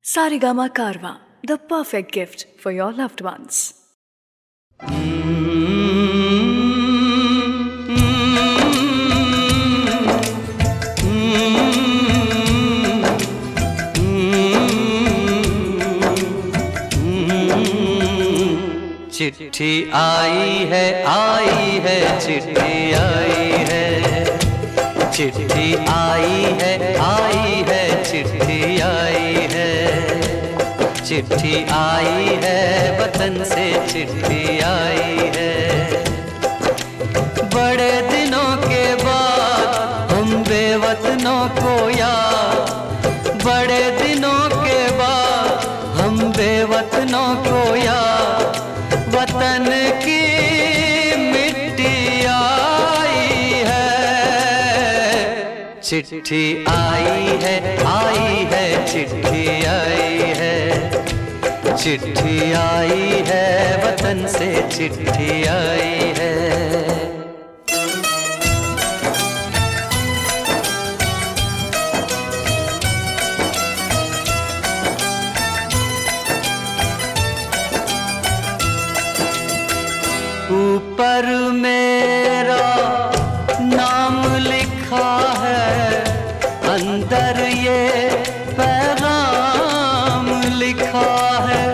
Sarigama Karwa, the perfect gift for your loved ones. चिट्ठी आई है चिट्ठी आई है, चिट्ठी आई है चिट्ठी आई है, चिट्ठी आई है वतन से चिट्ठी आई है। बड़े दिनों के बाद हम बेवतनों को याद, बड़े दिनों के बाद हम बेवतनों को याद, वतन की मिट्टी आई है। चिट्ठी आई है चिट्ठी आई है, चिट्ठी आई है वतन से चिट्ठी आई है। ऊपर मेरा नाम लिखा है, अंदर ये पैगाम लिखा है।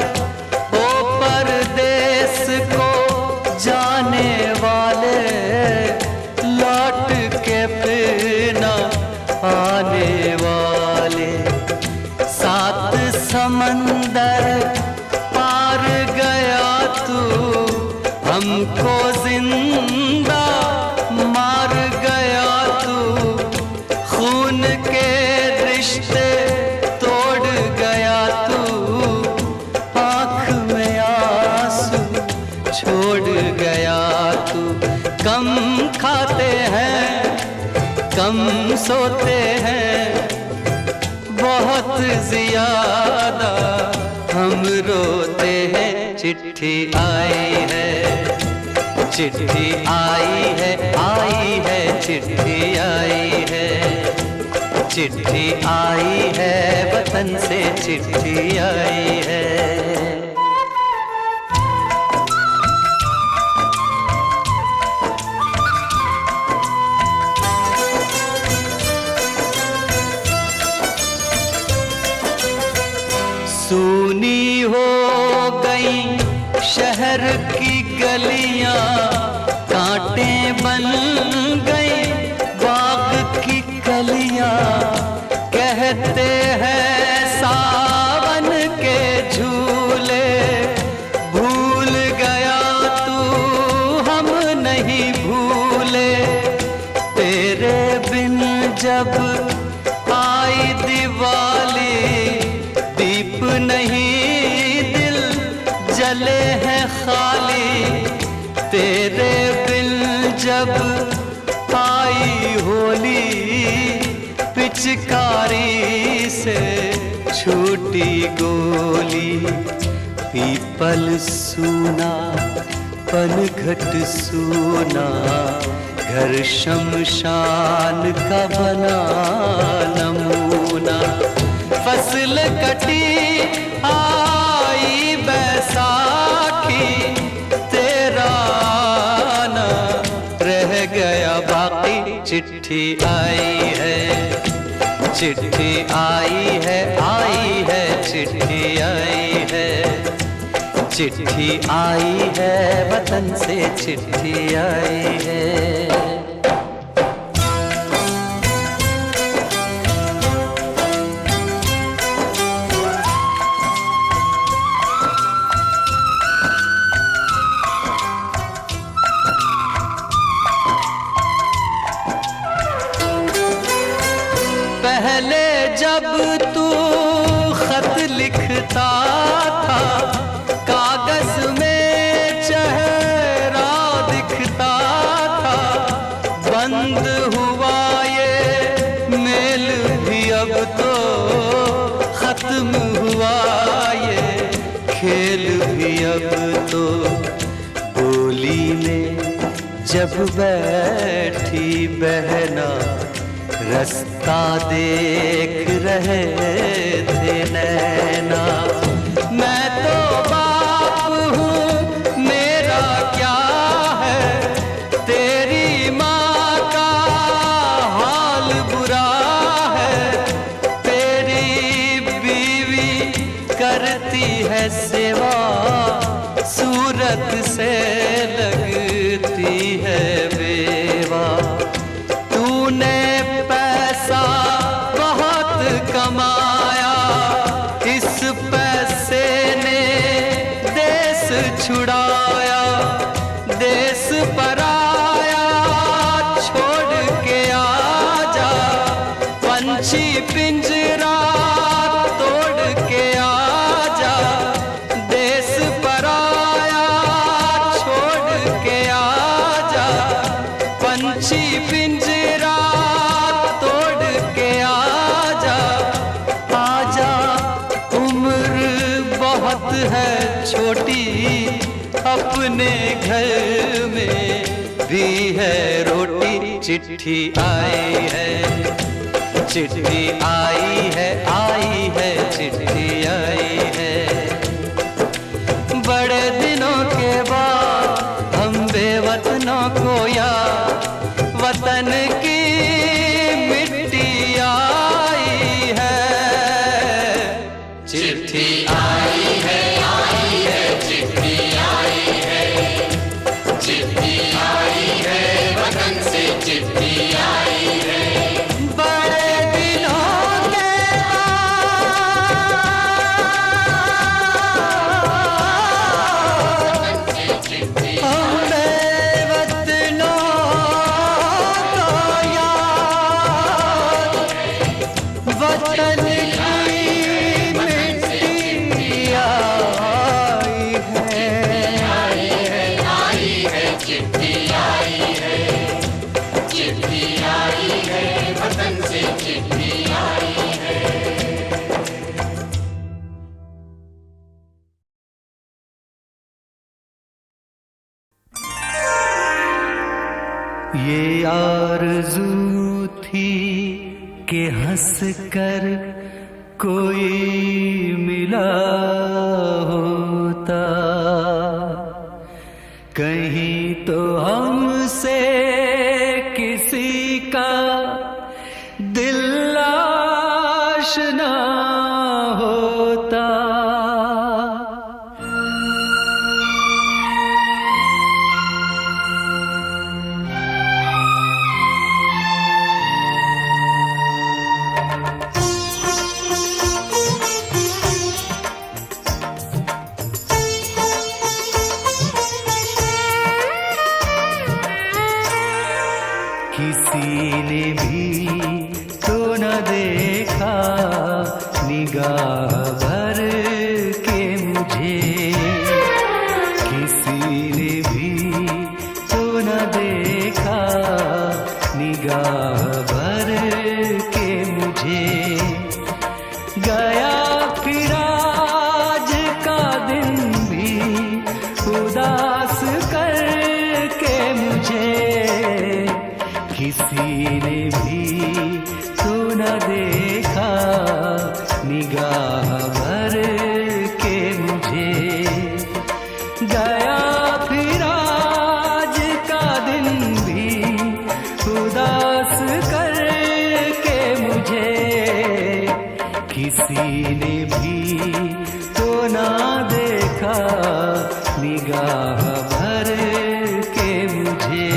ओ परदेस को जाने वाले, लौट के फिर न आने वाले। सात समंदर पार गया तू, हमको जिंदा मार गया तू। खून के रिश्ते तोड़ गया तू, आँख में आंसू छोड़ गया तू। कम खाते हैं कम सोते हैं, बहुत ज्यादा हम रोते हैं। चिट्ठी आई है, चिट्ठी आई है चिट्ठी आई है, चिट्ठी आई है वतन से चिट्ठी आई है। सूनी हो गई शहर की गलियां, कांटे बन गई बाग की कलियां। कहते हैं सावन के झूले, भूल गया तू हम नहीं भूले। तेरे बिन जब आई दिवाली, दीप नहीं दिल जले हैं खाली। तेरे बिन जब आई होली, पिचकारी से छूटी गोली। पीपल सूना पनघट सूना, घर शमशान का बना नमूना। फसल कटी आई बैसाखी, तेरा आना रह गया बाकी। चिट्ठी आई है, चिट्ठी आई है चिट्ठी आई है, चिट्ठी आई है वतन से चिट्ठी आई है। पहले जब तू खत लिखता था, कागज में चेहरा दिखता था। बंद हुआ ये मेल भी अब तो, खत्म हुआ ये खेल भी अब तो। बोली में जब बैठी बहना, रास्ता देख रहे थे नैना। करती है सेवा, सूरत से लगती है बेवा। तूने पैसा बहुत कमाया, इस पैसे ने देश छुड़ाया। देश पराया छोड़ के आजा, पंछी पिंजरा तोड़ के आजा। देश पराया छोड़ के आजा, पंछी पिंजरा तोड़ के आजा। आजा उम्र बहुत है छोटी, अपने घर में भी है रोटी। चिट्ठी आई है, चिट्ठी आई है, आई है, चिट्ठी आई है। बड़े दिनों के बाद हम बेवतनों को याद, वतन की मिट्टी आई है। चिट्ठी आई है, आई है, चिट्ठी आई है, चिट्ठी आई है, वतन से चिट्ठी आई है। बड़े दिनों के बाद हमने वतनों को याद, वतन की मिट्टी आई है। चिट्ठी आई है, चिट्ठी आई है, वतन से चिट्ठी आई है। ये आरज़ू थी कि हंस कर कोई मिला होता, कहीं तो हमसे किसी का दिल आशना होता। किसी ने भी तो न देखा निगाह भर के मुझे, किसी ने भी तो न देखा निगाह भर के मुझे। गया फिर आज का दिन भी उदास करके मुझे, किसी ने भी तो न देखा निगाह भर के मुझे। गया फिर आज का दिन भी उदास करके मुझे, किसी ने भी तो न देखा निगाह भर के मुझे।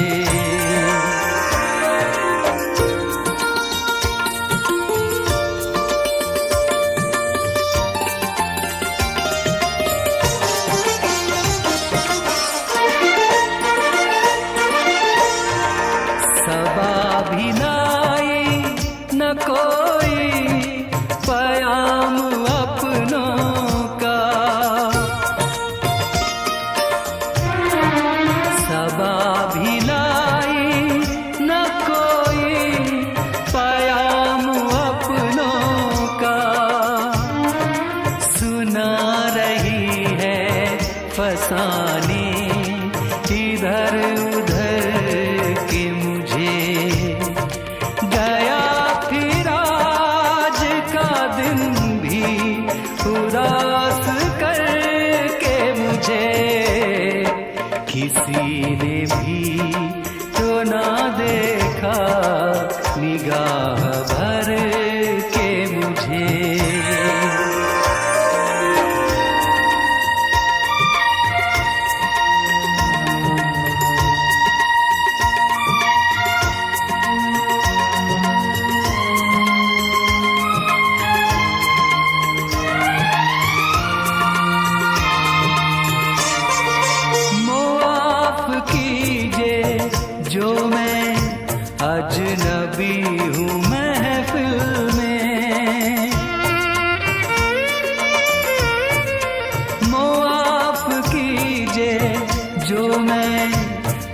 कोई पयाम अपनों का, सबा भी लाई न कोई पयाम अपनों का। सुना रही है फसाने इधर उधर के मुझे। गया फिर आज का दिन भी उदास करके मुझे, किसी ने भी तो ना देखा निगाह भर के मुझे।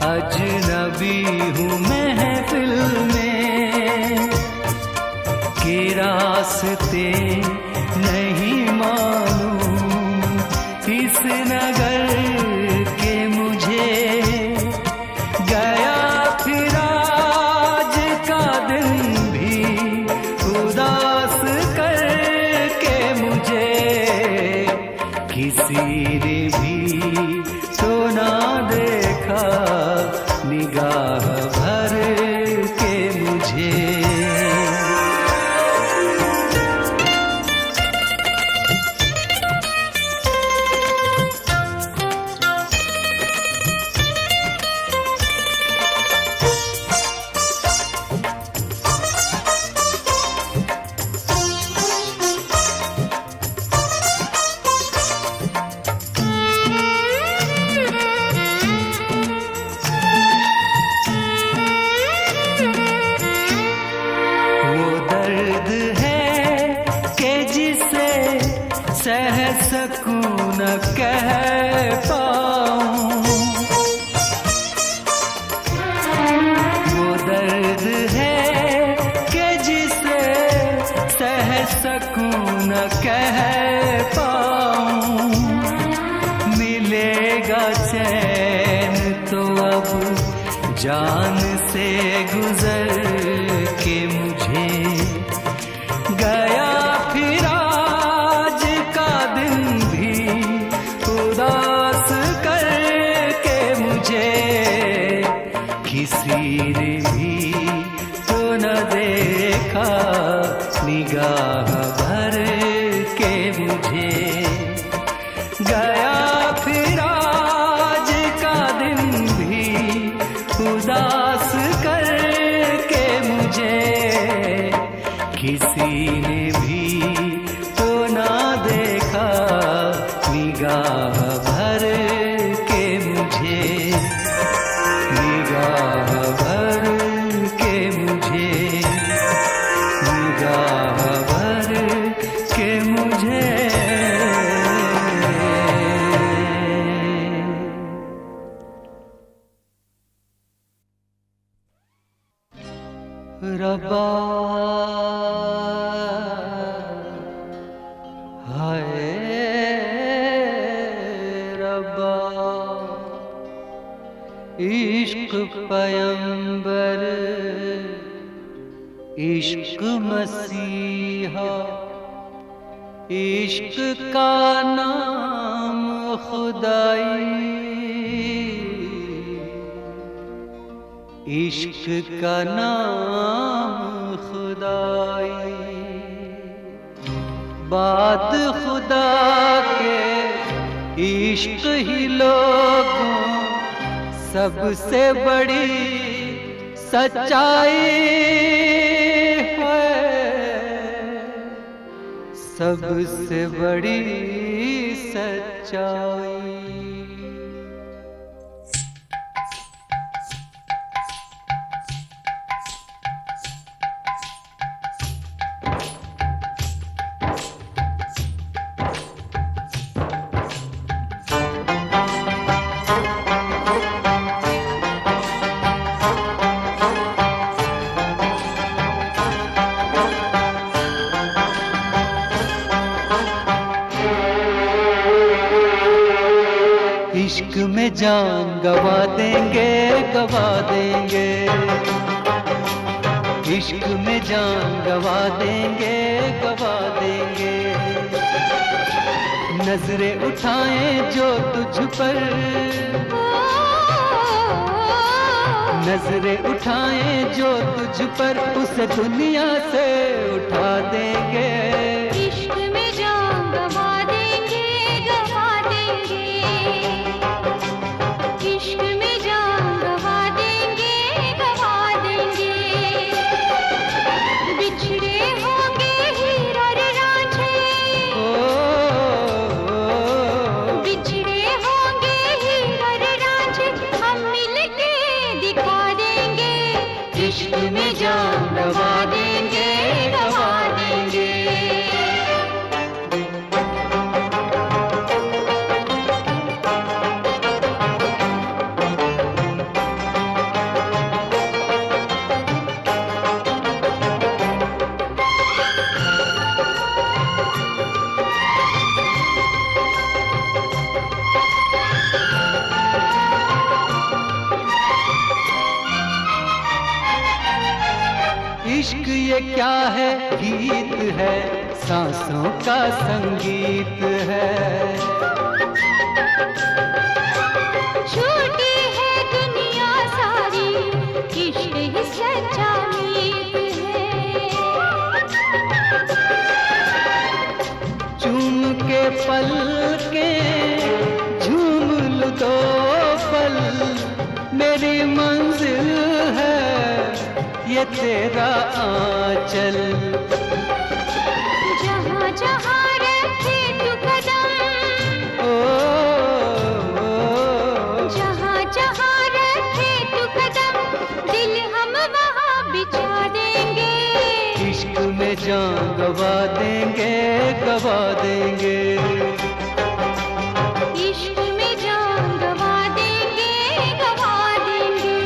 अजनबी हूँ महफिल में के रास्ते नहीं मालूम इस नगर के मुझे गया फिर आज का दिन भी उदास करके मुझे किसी ने भी तो ना देखा निगाह भर के मुझे। सह सकूं न कह पाऊं वो दर्द है कि जिसे सह सकूं न कह पाऊं मिलेगा चैन तो अब जान से गुजर के मुझे गया फिर किसी ने भी तो न देखा निगाह भर के मुझे गया फिर आज का दिन भी उदास करके मुझे किसी ने भी तो न देखा निगाह भर के मुझे निगाह भर के मुझे निगाह भर के मुझे। रब्बा हाय रब्बा इश्क पैगंबर इश्क मसीहा इश्क का नाम खुदाई इश्क का नाम खुदाई बात खुदा के इश्क ही लोगों सबसे बड़ी सच्चाई है सबसे बड़ी सच्चाई। इश्क में जान गवा देंगे गवा देंगे इश्क में जान गवा देंगे गवा देंगे नजरें उठाएं जो तुझ पर नजरें उठाएं जो तुझ पर उसे दुनिया से उठा देंगे इश्क में जान गवा देंगे गवा देंगे इश्क में जान गवा देंगे गवा देंगे बिछड़े होंगे हीर और रांझे बिछड़े होंगे हीर और रांझे हम मिलके दिखा देंगे इश्क में जान गवा देंगे गवा देंगे। ये क्या है, गीत है, सांसों का संगीत है। छोटी है दुनिया सारी, इश्क ही सच्चा मीत है। चूम के पल के झूम लो दो पल, मेरी मंजिल है ये तेरा आंचल। जहाँ जहाँ रखे तू कदम, जहाँ जहाँ रखे तू कदम, दिल हम वहाँ बिछा देंगे। इश्क में जान गवा देंगे, गवा देंगे। इश्क में जान गवा देंगे, गवा देंगे।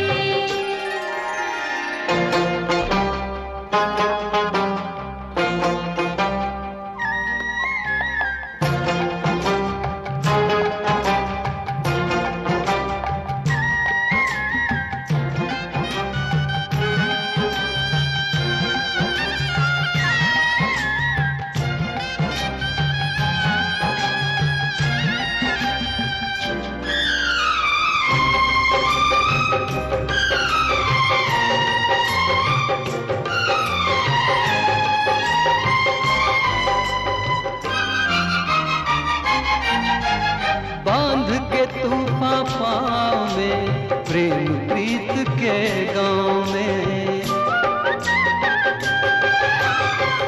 बांध के तूफान पाँव में, प्रेम प्रीत के गाँव में।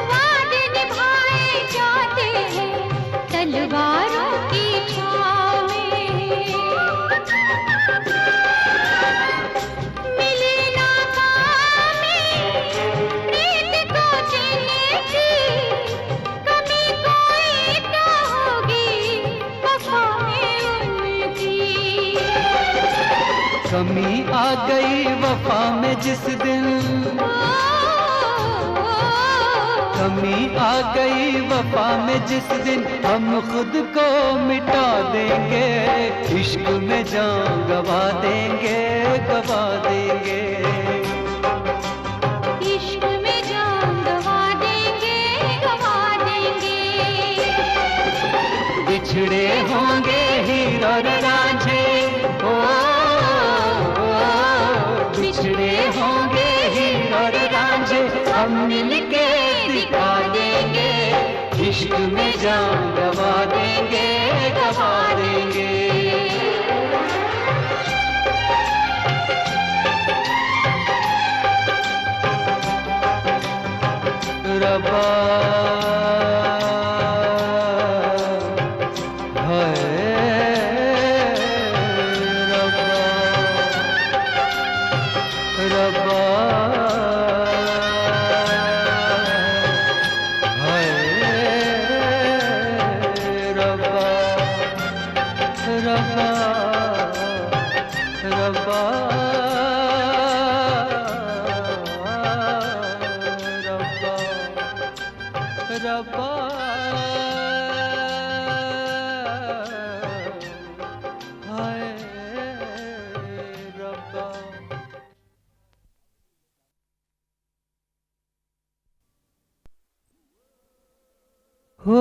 वादे निभाए जाते हैं तलवारों की छाव में। मिले नाकामी प्रीत को जीने की, कमी कोई तो होगी वफा में उनकी। कमी आ गई वफा में जिस दिन, कमी आ गई वफा में जिस दिन, हम खुद को मिटा देंगे। इश्क में जान गवा देंगे, गवा देंगे। इश्क में जान गवा देंगे, गवा देंगे। बिछड़े होंगे हीर और रांझे, ओ, बिछड़े होंगे हीर और रांझे, हम मिलके दिखा देंगे। इश्क में जान गवा देंगे, गवा देंगे। रबा हो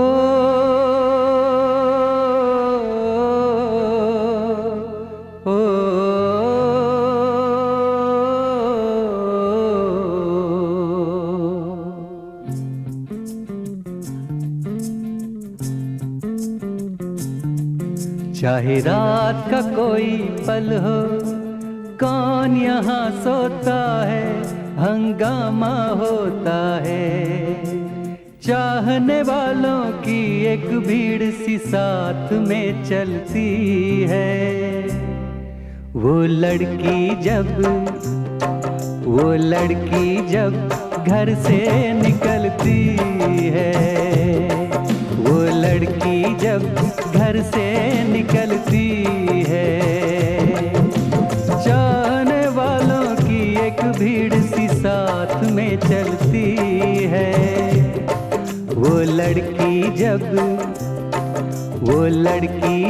चाहे रात का कोई पल हो, कौन यहाँ सोता है, हंगामा होता है। चाहने वालों की एक भीड़ सी साथ में चलती है। वो लड़की जब घर से निकलती है, वो लड़की जब घर से निकलती है, चाहने वालों की एक भीड़ सी साथ में चलती है। वो लड़की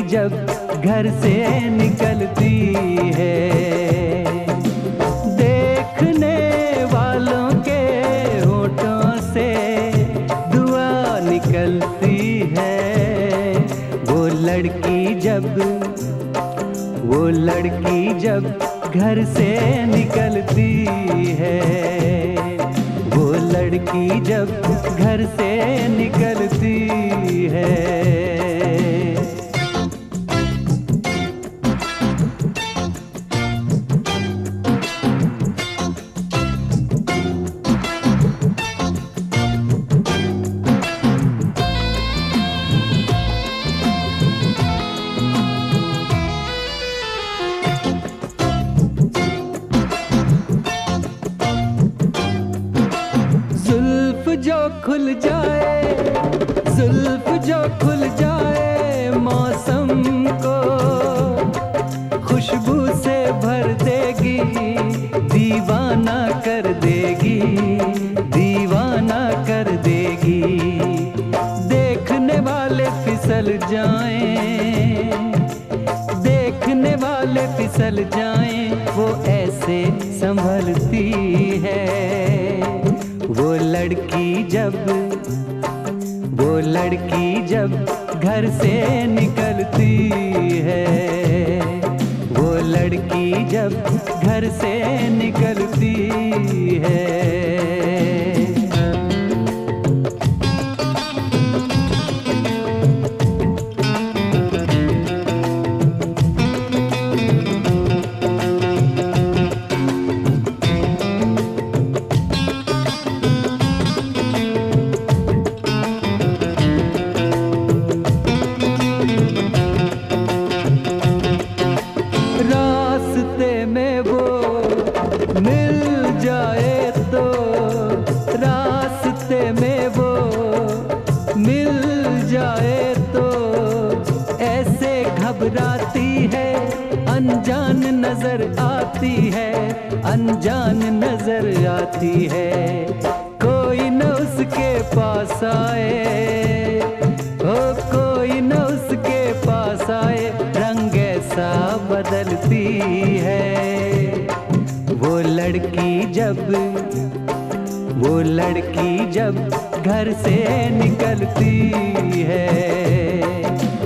जब घर से निकलती है, देखने वालों के होंठ वो लड़की जब घर से निकलती है, वो लड़की जब घर से निकलती है। खुल जाए, जुल्फ जो खुल जाए मौसम को खुशबू से भर देगी, दीवाना कर देगी, दीवाना कर देगी। देखने वाले फिसल जाएं, देखने वाले फिसल जाएं, वो ऐसे संभलती है। वो लड़की जब घर से निकलती है, वो लड़की जब घर से निकलती है। अनजान नजर आती है, अनजान नजर आती है। कोई न उसके पास आए, हो कोई न उसके पास आए, रंग ऐसा बदलती है। वो लड़की जब घर से निकलती है,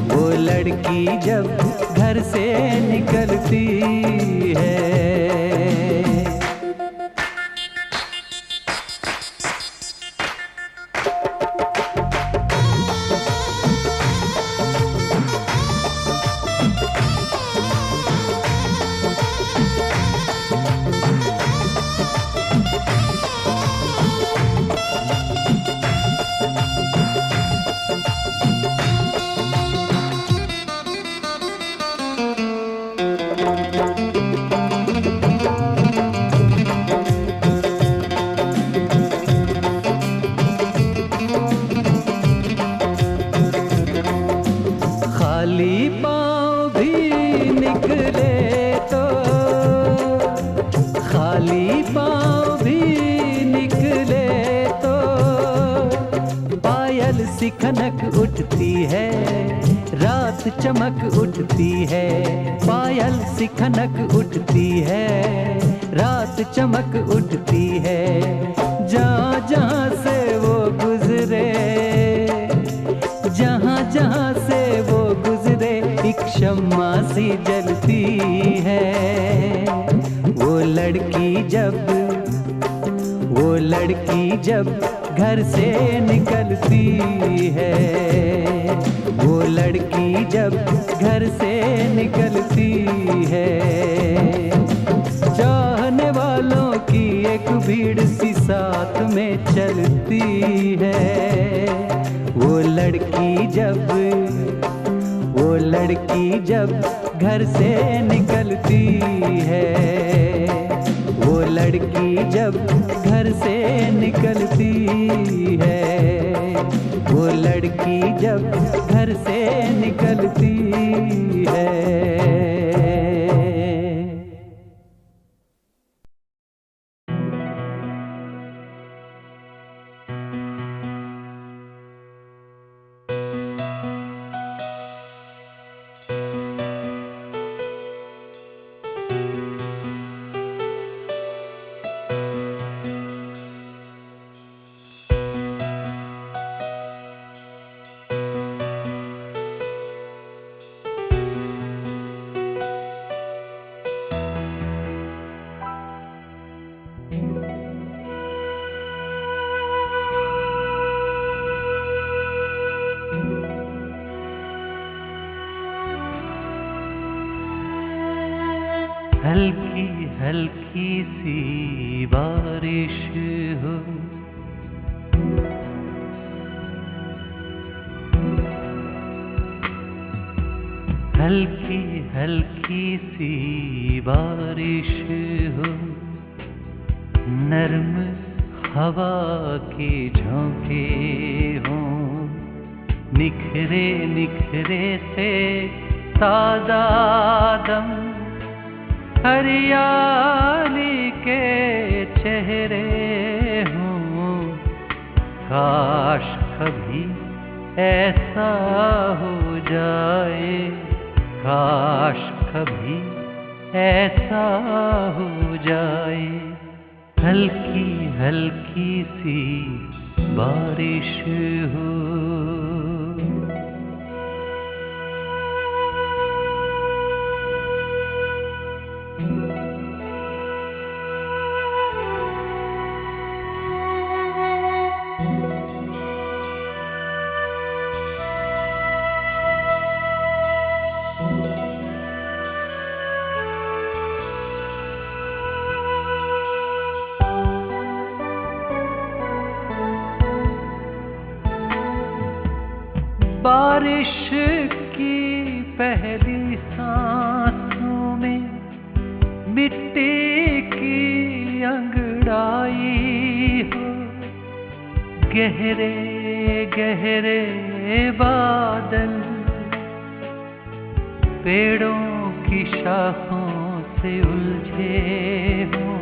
वो लड़की जब घर से निकलती है। खाली पाँव भी निकले तो, खाली पाँव भी निकले तो, पायल सी खनक उठती है, रात चमक उठती है। पायल सी खनक उठती है, रात चमक उठती है। जहाँ जहाँ से वो गुजरे, जहाँ जहाँ से वो गुजरे, एक शम्मा सी जलती है। वो लड़की जब घर से निकलती है, वो लड़की जब घर से निकलती है। चाहने वालों की एक भीड़ सी साथ में चलती है। वो लड़की जब घर से निकलती है, वो लड़की जब घर से निकलती है, वो लड़की जब घर से निकलती है। हल्की हल्की सी बारिश हो। हल्की हल्की सी बारिश हो, नर्म हवा के झोंके हों, निखरे निखरे से ताजा दम हरियाली के चेहरे हों। काश कभी ऐसा हो जाए, काश कभी ऐसा हो जाए। हल्की हल्की सी बारिश हो। बारिश की पहली सांसों में मिट्टी की अंगड़ाई हो। गहरे गहरे बादल पेड़ों की शाखों से उलझे हों।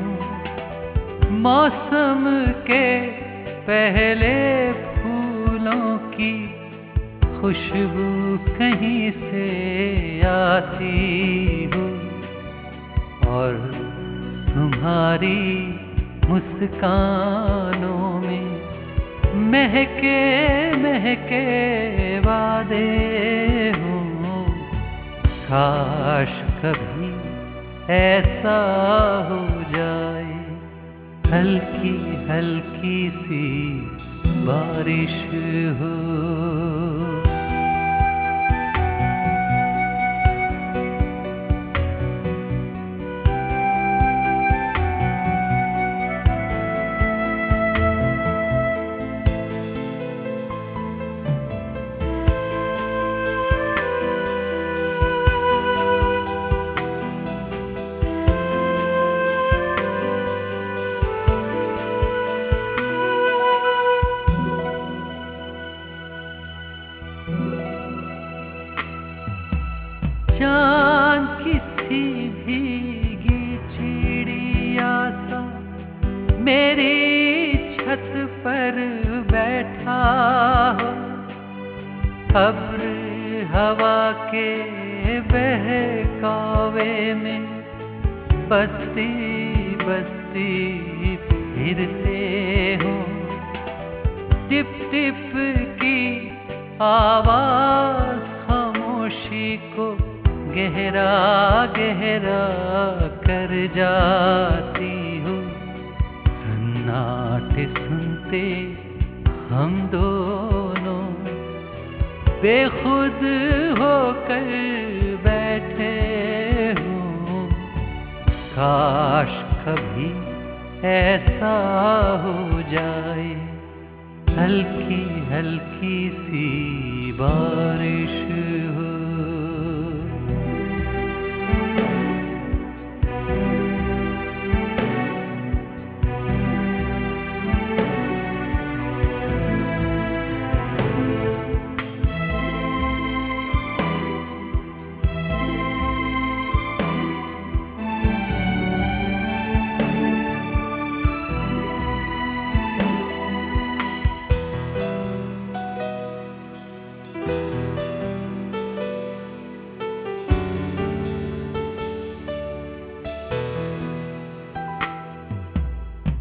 मौसम के पहले फूलों की खुशबू कहीं से आती हो, और तुम्हारी मुस्कानों में महके महके वादे हों। काश कभी ऐसा हो जाए, हल्की हल्की सी बारिश हो। चाँद किसी भीगी चिड़िया सा मेरी छत पर बैठा हो। अब्र हवा के बहकावे में बस्ती बस्ती फिरते हो। टिप टिप की आवाज खामोशी को गहरा गहरा कर जाती हो। सन्नाटे सुनते हम दोनों बेखुद होकर बैठे हों। काश कभी ऐसा हो जाए, हल्की हल्की सी बारिश हो।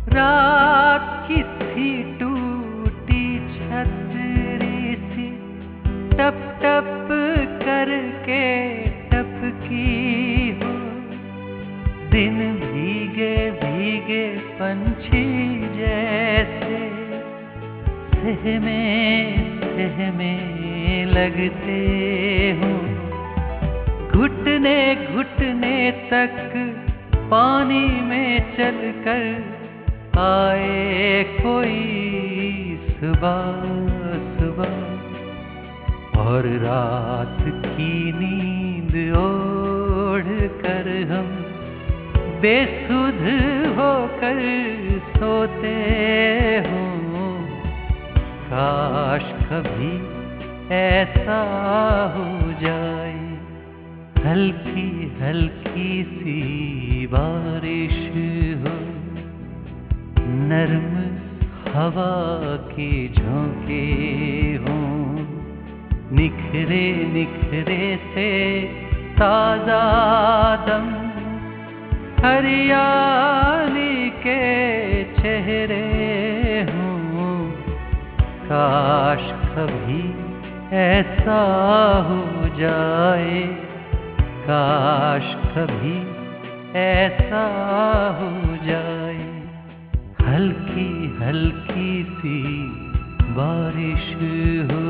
रात किसी टूटी छतरी सी टप टप करके टपकी हो। दिन भीगे भीगे पंछी जैसे सहमे लगते हो। घुटने घुटने तक पानी में चलकर आए कोई सुबह सुबह, और रात की नींद ओढ़ कर हम बेसुध होकर सोते हों। काश कभी ऐसा हो जाए, हल्की हल्की सी बारिश हो, नर्म हवा के झोंके हों, निखरे निखरे से ताजा दम, हरियाली के चेहरे हों। काश कभी ऐसा हो जाए, काश कभी ऐसा हो जाए, हल्की हल्की सी बारिश हो।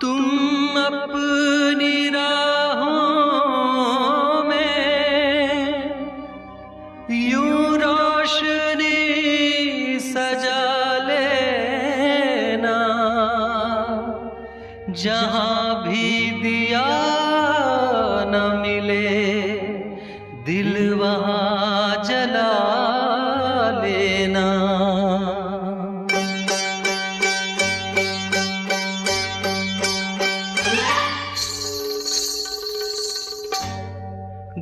तुम अपनी राहों में यूं रोशनी सजा लेना, जहां भी दिया न मिले दिल वहां जला लेना।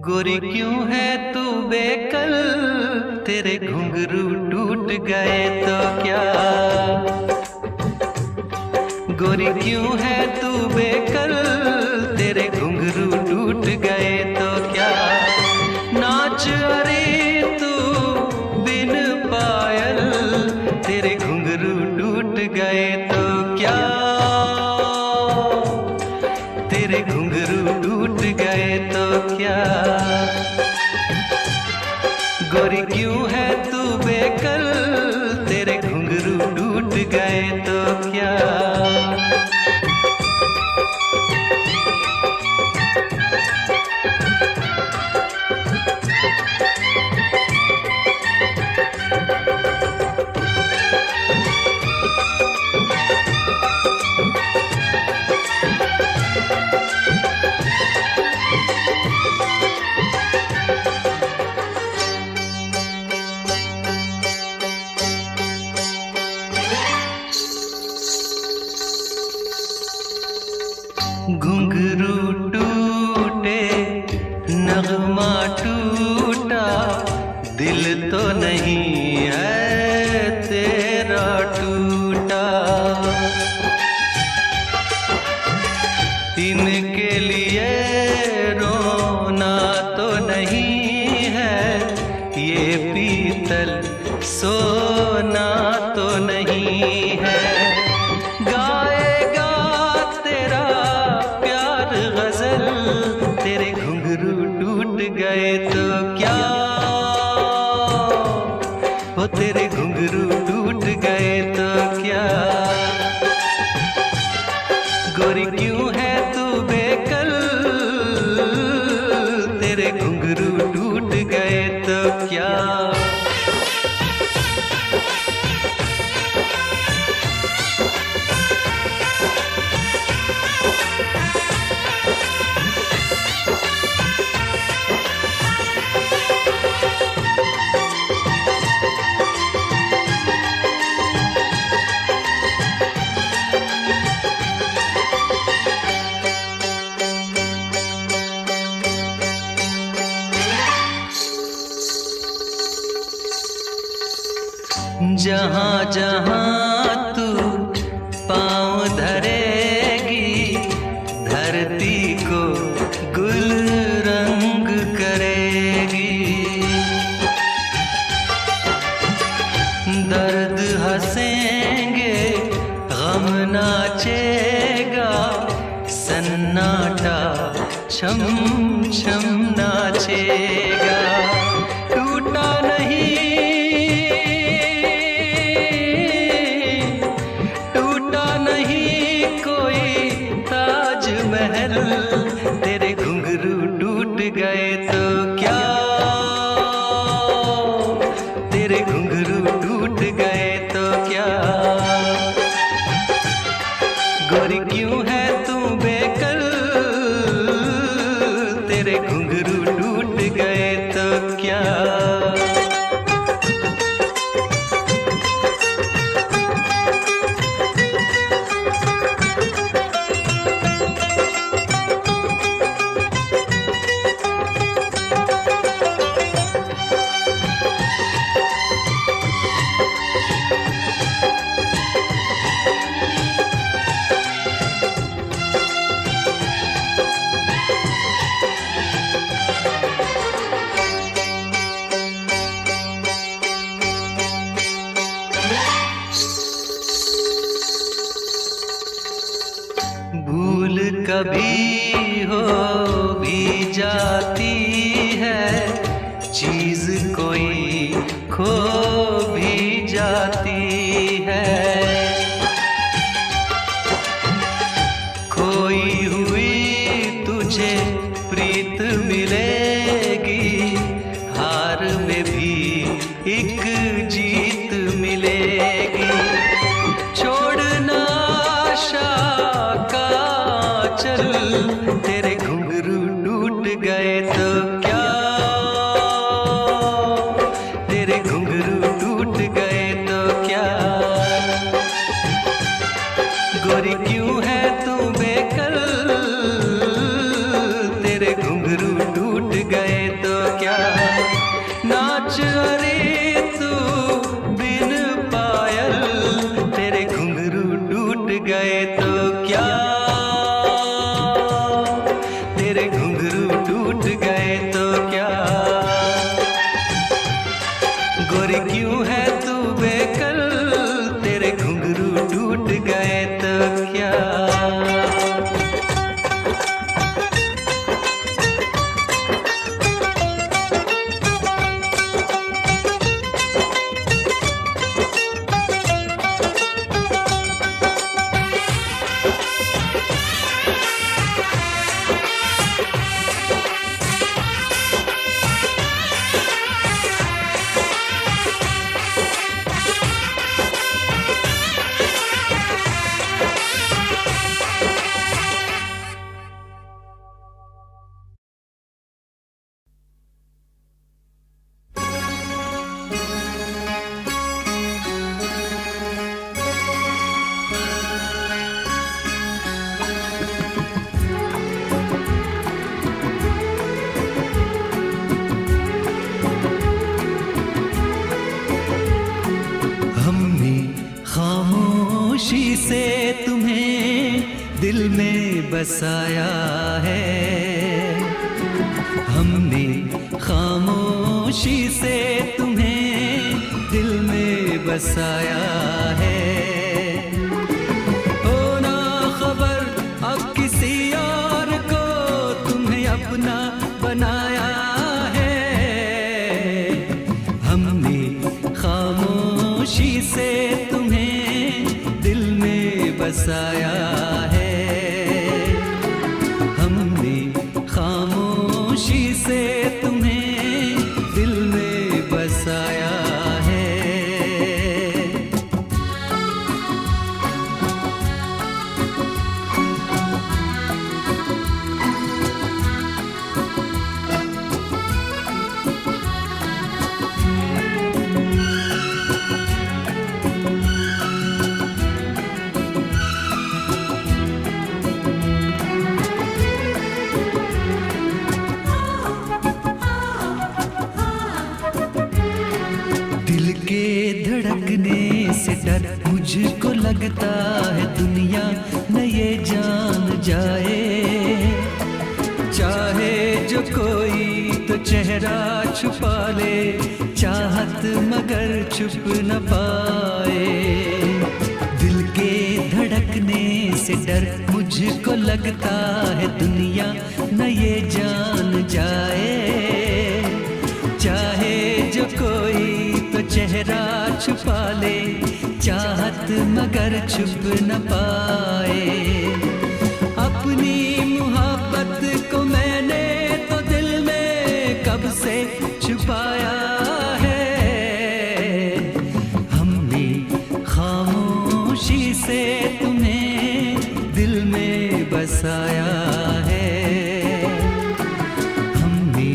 गोरी क्यों है तू बेकल, तेरे घुंघरू टूट गए तो क्या। गोरी क्यों है तू बेकल, तेरे घुंघरू टूट गए तो क्या। नाच अरे तू बिन पायल, तेरे घुंघरू टूट गए तो क्या। तेरे घुंघरू टूट गए तो क्या। गोरी क्यों है तू बेकल, तेरे घुंघरू टूट गए तो क्या। घुंघरू टूटे नगमा टूटा, दिल तो नहीं है तेरा टूटा। इनके लिए रोना तो नहीं है, ये पीतल सोना तो नहीं है। गाएगा तेरा प्यार गजल, तेरे घुंघरू टूट गए तो क्या। वो तेरे घुंघरू टूट गए तो क्या। गोरी क्यों है तू बेकल, तेरे घुंघरू टूट गए तो क्या। जहाँ जहाँ तू पाँव सन्नाटा छम छम नाचेगा, टूटा नहीं कोई ताजमहल, तेरे घुंघरू टूट गए तो क्या, तेरे घुंघरू टूट गए तो क्या। गोरी क्यों है तू बेकल, तेरे घुंघरू टूट गए तो क्या। भूल कभी हो भी जाती है, चीज कोई खो भी जाती है। खोई हुई तुझे प्रीत मिलेगी, हार में भी एक जीत मिलेगी। छोड़ना आशा का चल, तेरे घुंघरू टूट गए तो क्या, तेरे घुंघरू टूट गए तो क्या। गोरी क्यों है तू बेकल, तेरे घुंघरू टूट गए तो क्या। नाच अरे तू बिन पायल, तेरे घुंघरू टूट गए तो क्या, तेरे घुंघरू टूट गए तो क्या। गोरी क्यों है तू बेकल, तेरे घुंघरू टूट गए तो क्या। खामोशी से तुम्हें दिल में बसाया है, हमने खामोशी से तुम्हें दिल में बसाया है। हो ना खबर अब किसी और को तुम्हें अपना बनाया है, हमने खामोशी से बसाया है, हमने खामोशी से तुम्हें दिल में बसाया है। धड़कने से डर मुझको लगता है दुनिया न ये जान जाए, चाहे जो कोई तो चेहरा छुपा ले, चाहत मगर छुप न पाए। दिल के धड़कने से डर मुझको लगता है दुनिया न ये जान जाए। चाहे जो कोई तो चेहरा छुपा ले, चाहत मगर छुप न पाए। अपनी मोहब्बत को मैंने तो दिल में कब से छुपाया है। हमने खामोशी से तुम्हें दिल में बसाया है। हमने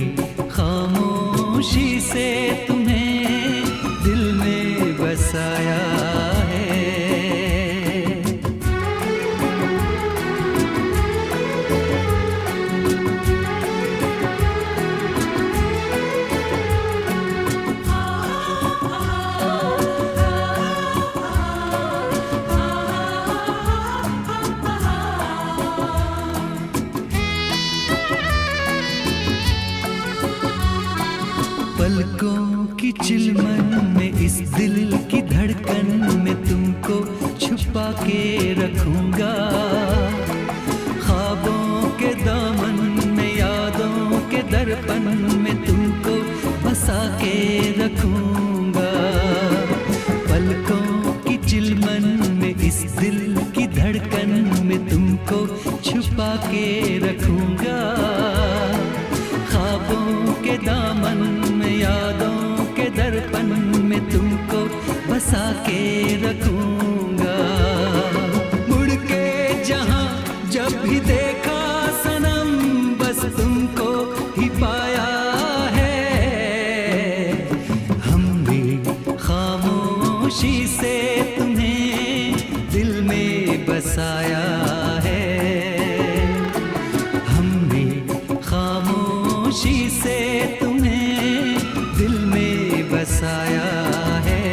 खामोशी से तुम्हें दिल में बसाया है। पलकों की चिलमन में इस दिल की धड़कन में तुमको छुपा के रखूंगा। ख्वाबों के दामन में यादों के दर्पण में तुमको बसा के रखूंगा। पलकों की चिलमन में इस दिल की धड़कन में तुमको छुपा के रखूंगा। ख्वाबों के दामन में यादों के दर्पण में तुमको बसा के रखूंगा। मुड़ के जहां जब भी देखा सनम बस तुमको ही पाया है। हमने खामोशी से तुम्हें दिल में बसाया है। हमने खामोशी से तुम्हें दिल में बसाया है।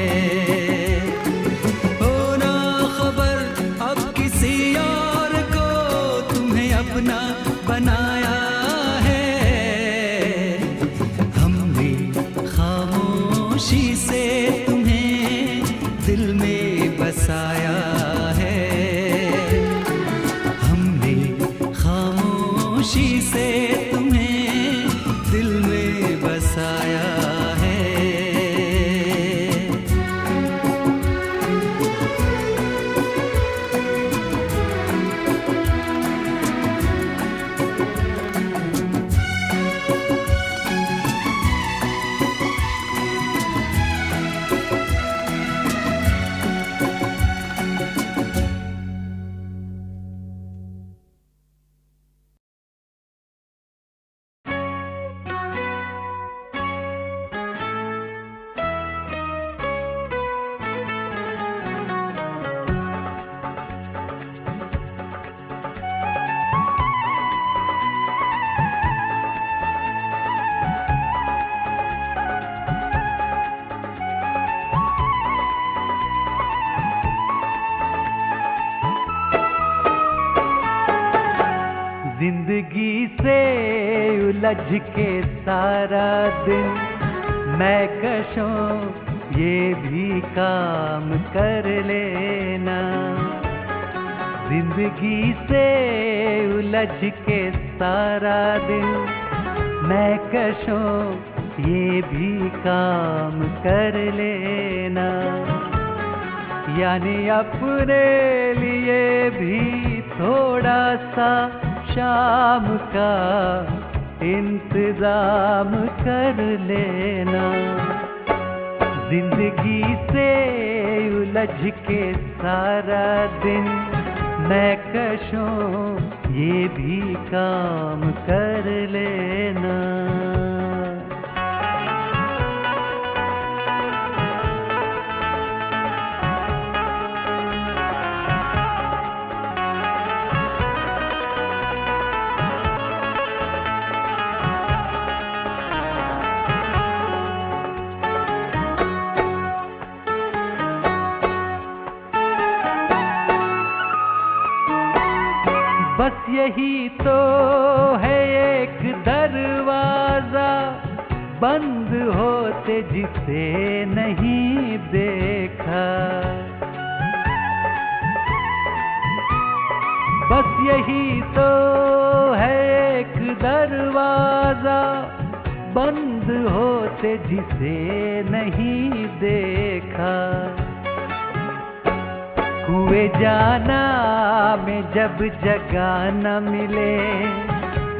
हो ना खबर अब किसी और को तुम्हें अपना बनाया है। हमने खामोशी से तुम्हें दिल में बसाया है। हमने खामोशी से तुम्हें दिल में बसाया है। जिंदगी से उलझ के सारा दिन मैं कशों ये भी काम कर लेना। जिंदगी से उलझ के सारा दिन मैं कशों ये भी काम कर लेना। यानी अपने लिए भी थोड़ा सा शाम का इंतजाम कर लेना। जिंदगी से उलझ के सारा दिन मैं कशों ये भी काम कर लेना। बस यही तो है एक दरवाजा बंद होते जिसे नहीं देखा। बस यही तो है एक दरवाजा बंद होते जिसे नहीं देखा। कुएं जाना में जब जगह न मिले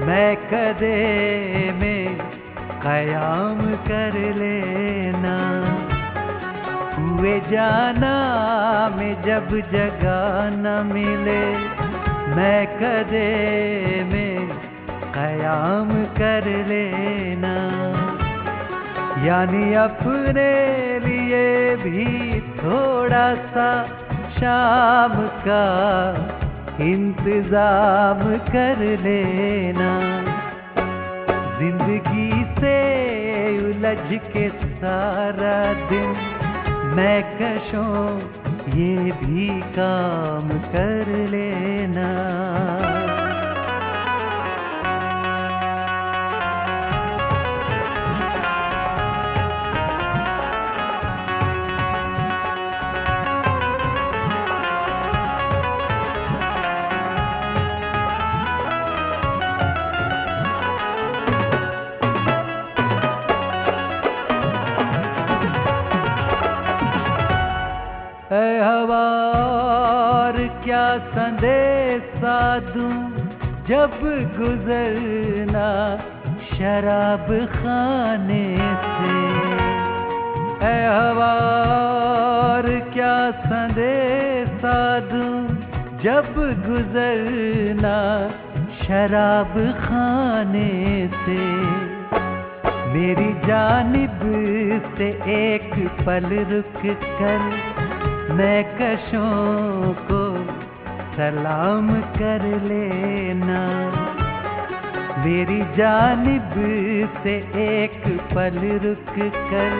मैं कदे में क़याम कर लेना। कुएं जाना में जब जगह न मिले मैं कदे में क़याम कर लेना। यानी अपने लिए भी थोड़ा सा शाम का इंतजाम कर लेना। जिंदगी से उलझ के सारा दिन मैं कशों ये भी काम कर लेना। ऐ हवार क्या संदेशा दूं जब गुजरना शराब खाने से। ऐ हवार क्या संदेशा दूं जब गुजरना शराब खाने से। मेरी जानिब से एक पल रुक कर मैं कशों को सलाम कर लेना। मेरी जानिब से एक पल रुक कर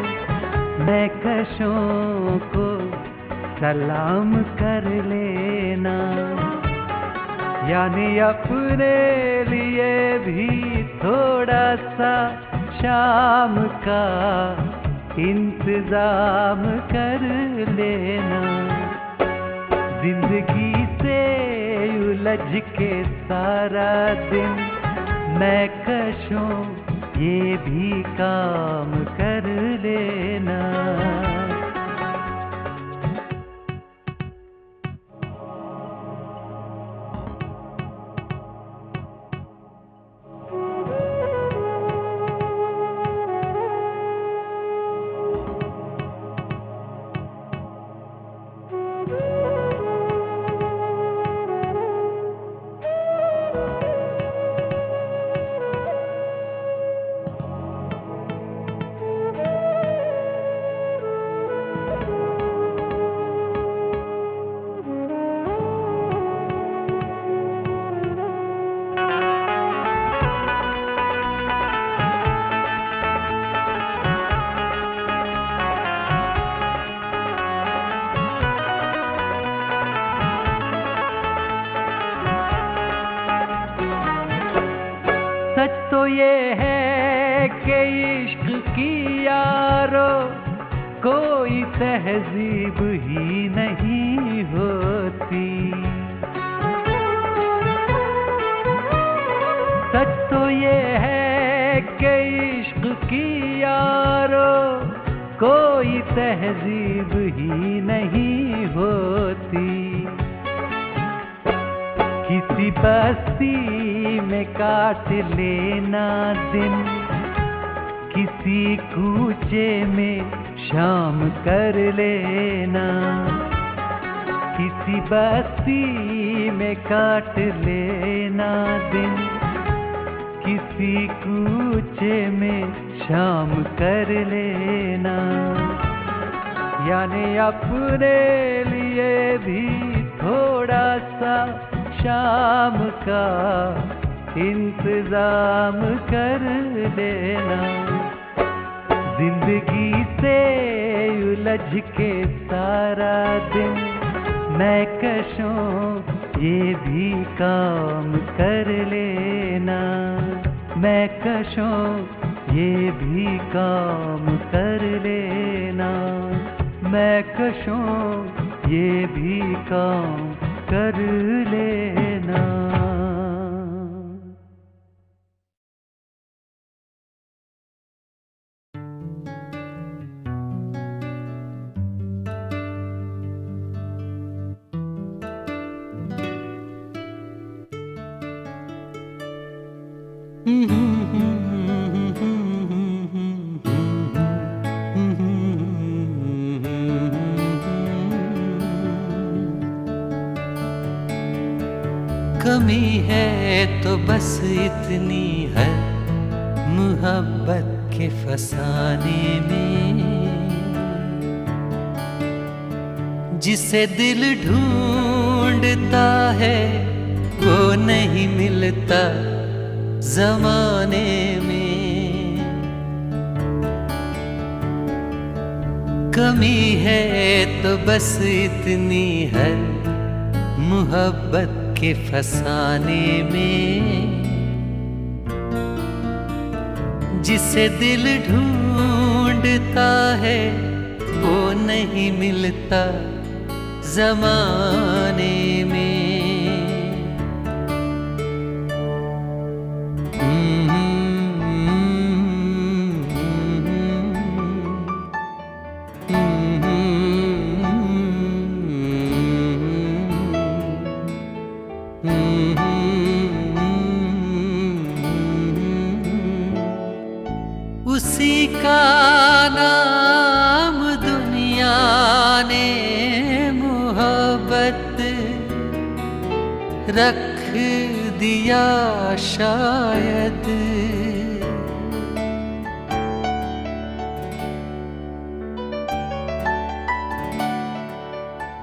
मैं कशों को सलाम कर लेना। यानी अपने लिए भी थोड़ा सा शाम का इंतजाम कर लेना। जिंदगी से उलझ के सारा दिन मैं कशों ये भी काम कर लेना। सच तो ये है कि इश्क की यारो कोई तहजीब ही नहीं होती। सच तो ये है कि इश्क की यारो कोई तहजीब ही नहीं होती। किसी बस्ती में काट लेना दिन किसी कूचे में शाम कर लेना। किसी बस्ती में काट लेना दिन किसी कूचे में शाम कर लेना। यानी अपने लिए भी थोड़ा सा शाम का इंतजाम कर लेना। जिंदगी से उलझ के सारा दिन मैं कशों ये भी काम कर लेना। मैं कशों ये भी काम कर लेना। मैं कशों ये भी काम कर लेना। कमी है तो बस इतनी है मोहब्बत के फसाने में, जिसे दिल ढूंढता है वो नहीं मिलता जमाने में। कमी है तो बस इतनी है मोहब्बत के फसाने में, जिसे दिल ढूंढता है वो नहीं मिलता जमाने में। उसी का नाम दुनिया ने मोहब्बत रख दिया शायद।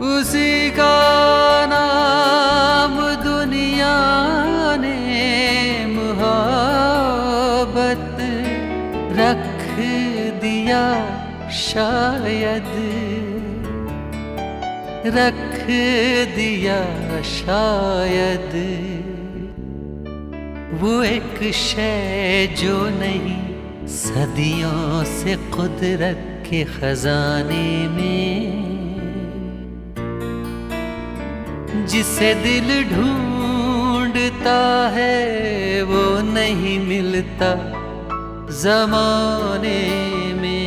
उसी का नाम दुनिया ने मोहब्बत रख दिया शायद, रख दिया शायद। वो एक शय जो नहीं सदियों से कुदरत के खजाने में, जिसे दिल ढूंढता है वो नहीं मिलता ज़माने में।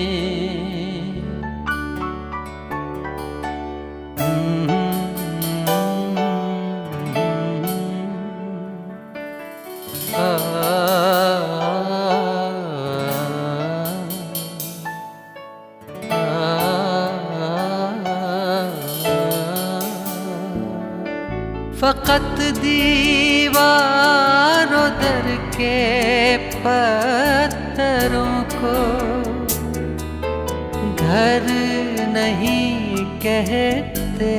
फ़क़त दीवारों दर के पत्थरों को घर नहीं कहते,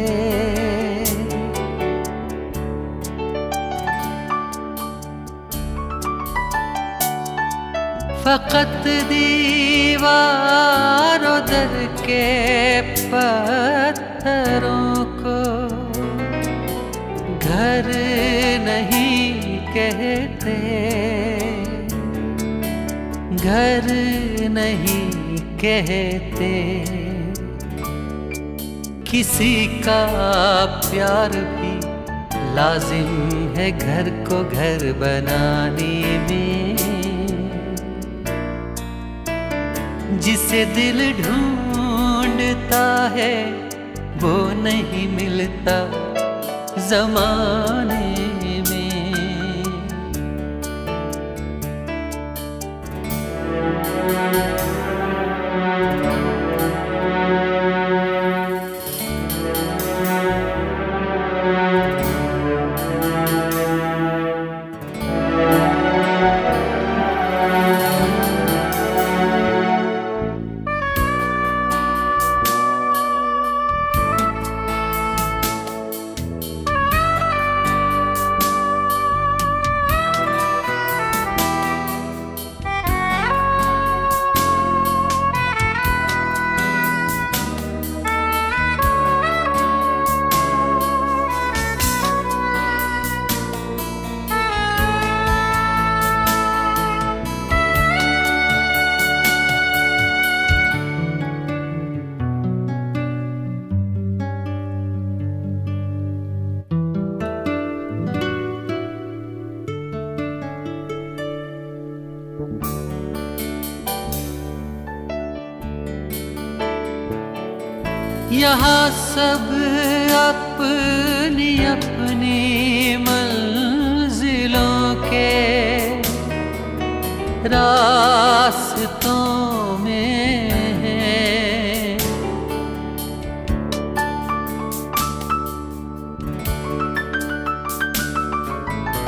फ़क़त दीवारों दर के पत्थरों को घर नहीं कहते, घर नहीं कहते। किसी का प्यार भी लाजिम है घर को घर बनाने में, जिसे दिल ढूंढता है वो नहीं मिलता ज़माने में। यहाँ सब अपनी अपनी मंजिलों के रास्तों में है।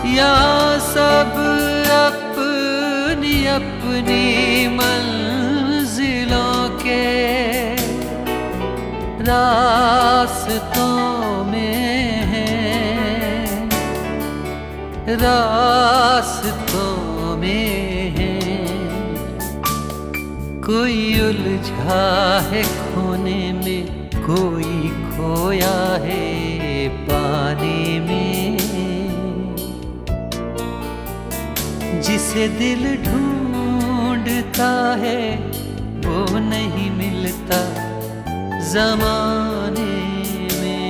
यहाँ सब अपनी अपनी मंजिलों के रास्तों में है, रास्तों में है। कोई उलझा है खोने में, कोई खोया है पाने में। जिसे दिल ढूंढता है वो नहीं मिलता ज़माने में।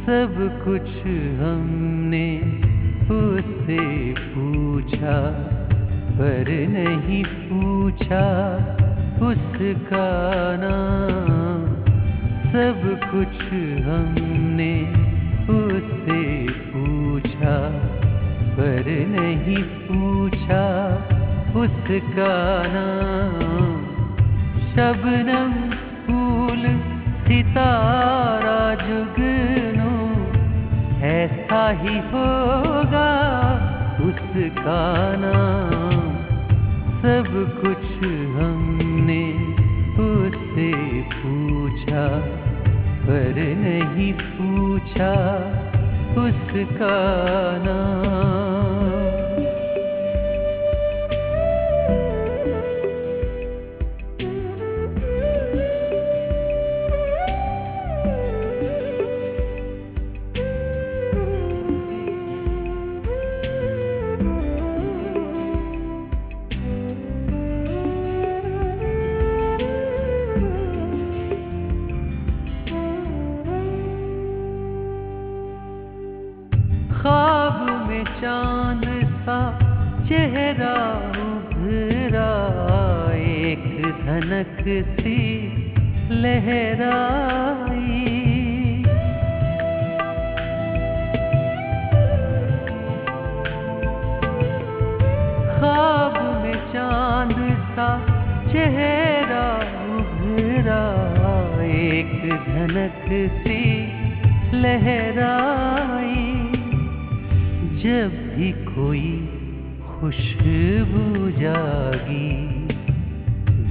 सब कुछ हमने उससे पूछा, पर नहीं पूछा उसका नाम। सब कुछ हमने उससे पूछा, पर नहीं पूछा उसका नाम। शबनम फूल सितारा जुगनू, ऐसा ही होगा उसका नाम। सब कुछ हमने उससे पूछा, पर नहीं पूछा उसका नाम। ख्वाब में चांद सा चेहरा उभरा, एक धनक सी लहराई। ख्वाब में चांद सा चेहरा उभरा, एक धनक सी लहराई। जब भी कोई खुशबू जागी,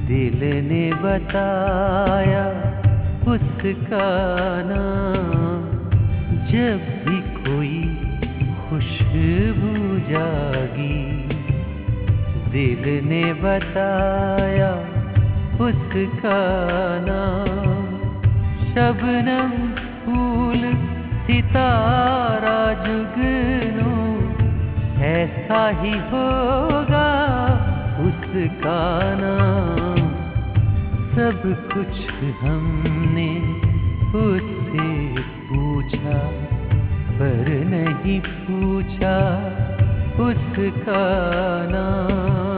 दिल ने बताया उसका नाम। जब भी कोई खुशबू जागी, दिल ने बताया उसका नाम। शबनम फूल सितारा जुगनू, ऐसा ही होगा उसका नाम। सब कुछ हमने उससे पूछा, पर नहीं पूछा उसका नाम।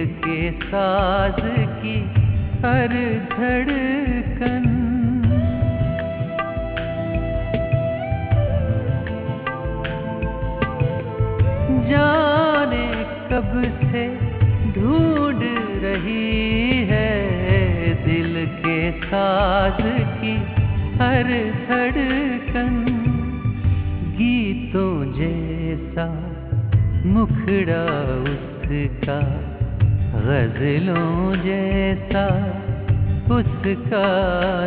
दिल के साज की हर धड़कन। जाने कब से ढूंढ रही है दिल के साज की हर धड़कन। गीतों जैसा मुखड़ा उसका, गजलों जैसा उसका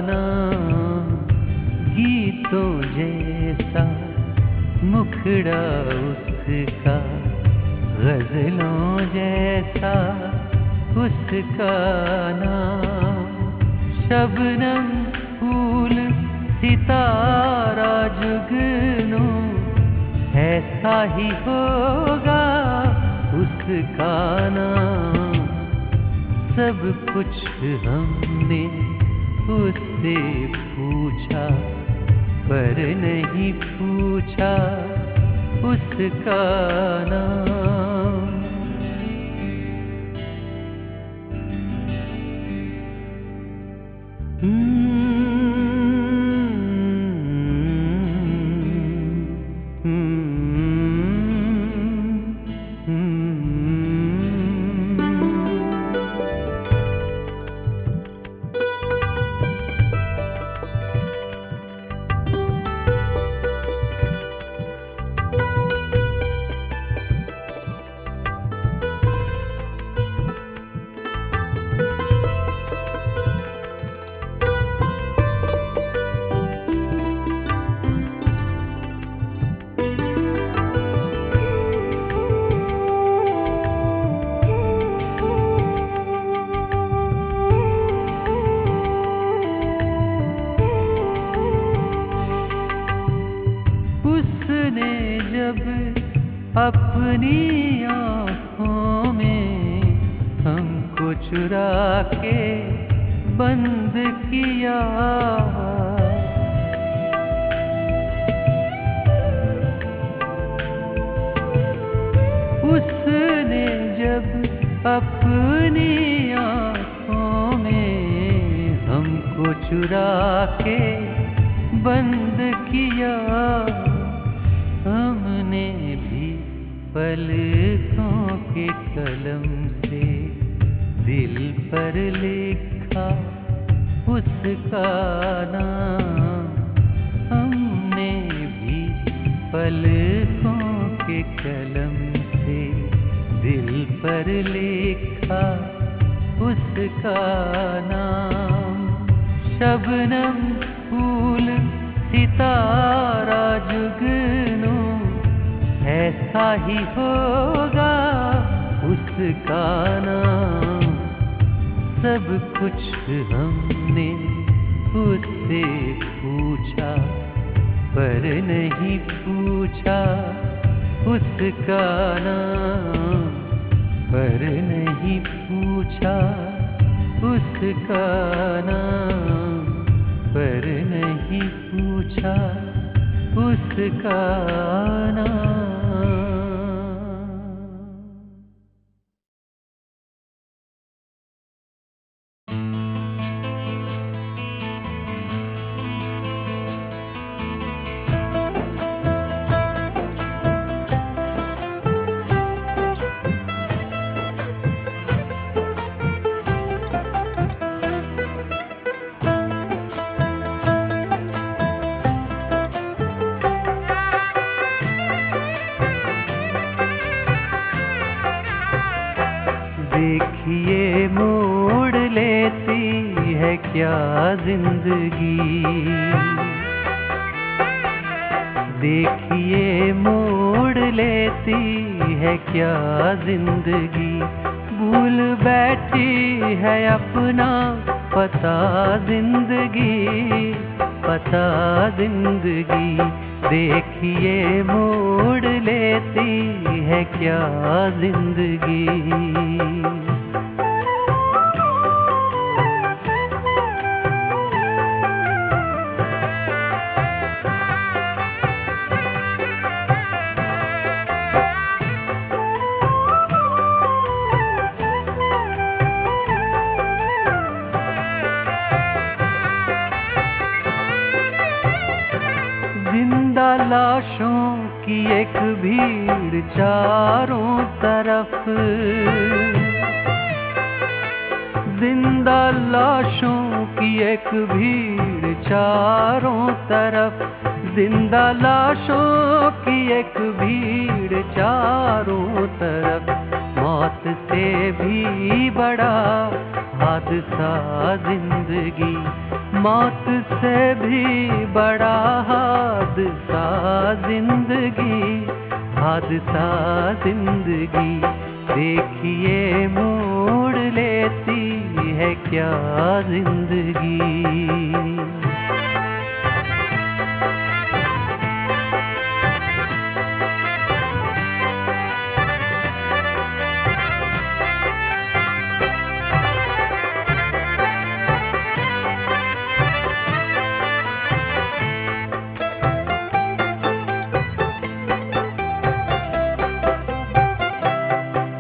नाम। गीतों जैसा मुखड़ा उसका, गजलों जैसा उसका नाम। शबनम फूल सितारा जुगनू, ऐसा ही होगा उसका नाम। सब कुछ हमने उससे पूछा, पर नहीं पूछा उसका नाम। अपनी आँखों में हमको चुरा के बंद किया। उसने जब अपनी आँखों में हमको चुरा के बंद किया। हमने भी पलकों के कलम से दिल पर लिखा उसका नाम। हमने भी पलकों के कलम से दिल पर लिखा उसका नाम। शबनम फूल सितारा जुगनू, ऐसा ही होगा उसका नाम। सब कुछ हमने उससे पूछा, पर नहीं पूछा उसका नाम। पर नहीं पूछा उसका नाम। पर नहीं पूछा उसका नाम। देखिए मोड़ लेती है क्या जिंदगी। देखिए मोड़ लेती है क्या जिंदगी। भूल बैठी है अपना पता जिंदगी, पता जिंदगी। देखिए मोड़ लेती है क्या जिंदगी। एक भीड़ चारों तरफ, जिंदा लाशों की एक भीड़ चारों तरफ, जिंदा लाशों की एक भीड़ चारों तरफ। मौत से भी बड़ा हादसा जिंदगी, मौत से भी बड़ा हादसा जिंदगी, हादसा जिंदगी। देखिए मोड़ लेती है क्या जिंदगी।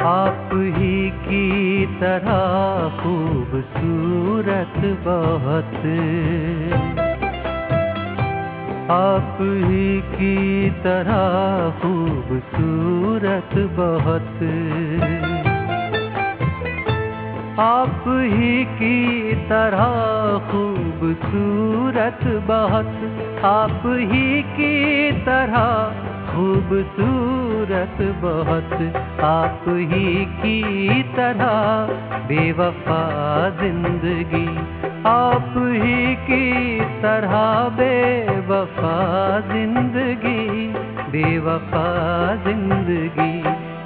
आप ही की तरह खूबसूरत बहुत, आप ही की तरह खूबसूरत बहुत, आप ही की तरह खूबसूरत बहुत, आप ही की तरह खूबसूरत बहुत, आप ही की तरह बेवफा जिंदगी, आप ही की तरह बेवफा जिंदगी, बेवफा जिंदगी।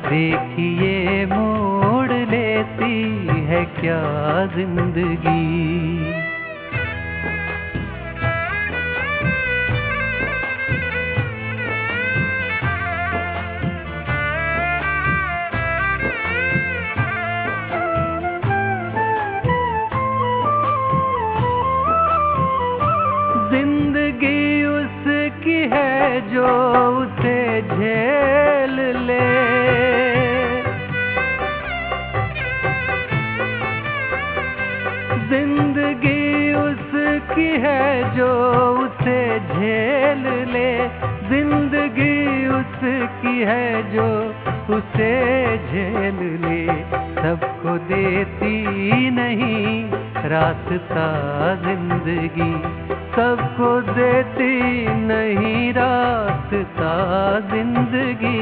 देखिए मोड़ लेती है क्या जिंदगी। जिंदगी उसकी है जो उसे झेल ले, जिंदगी उसकी है जो उसे झेल ले, जिंदगी उसकी है जो उसे झेल ले। सबको देती नहीं रास्ता जिंदगी, सबको देती नहीं रास्ता जिंदगी,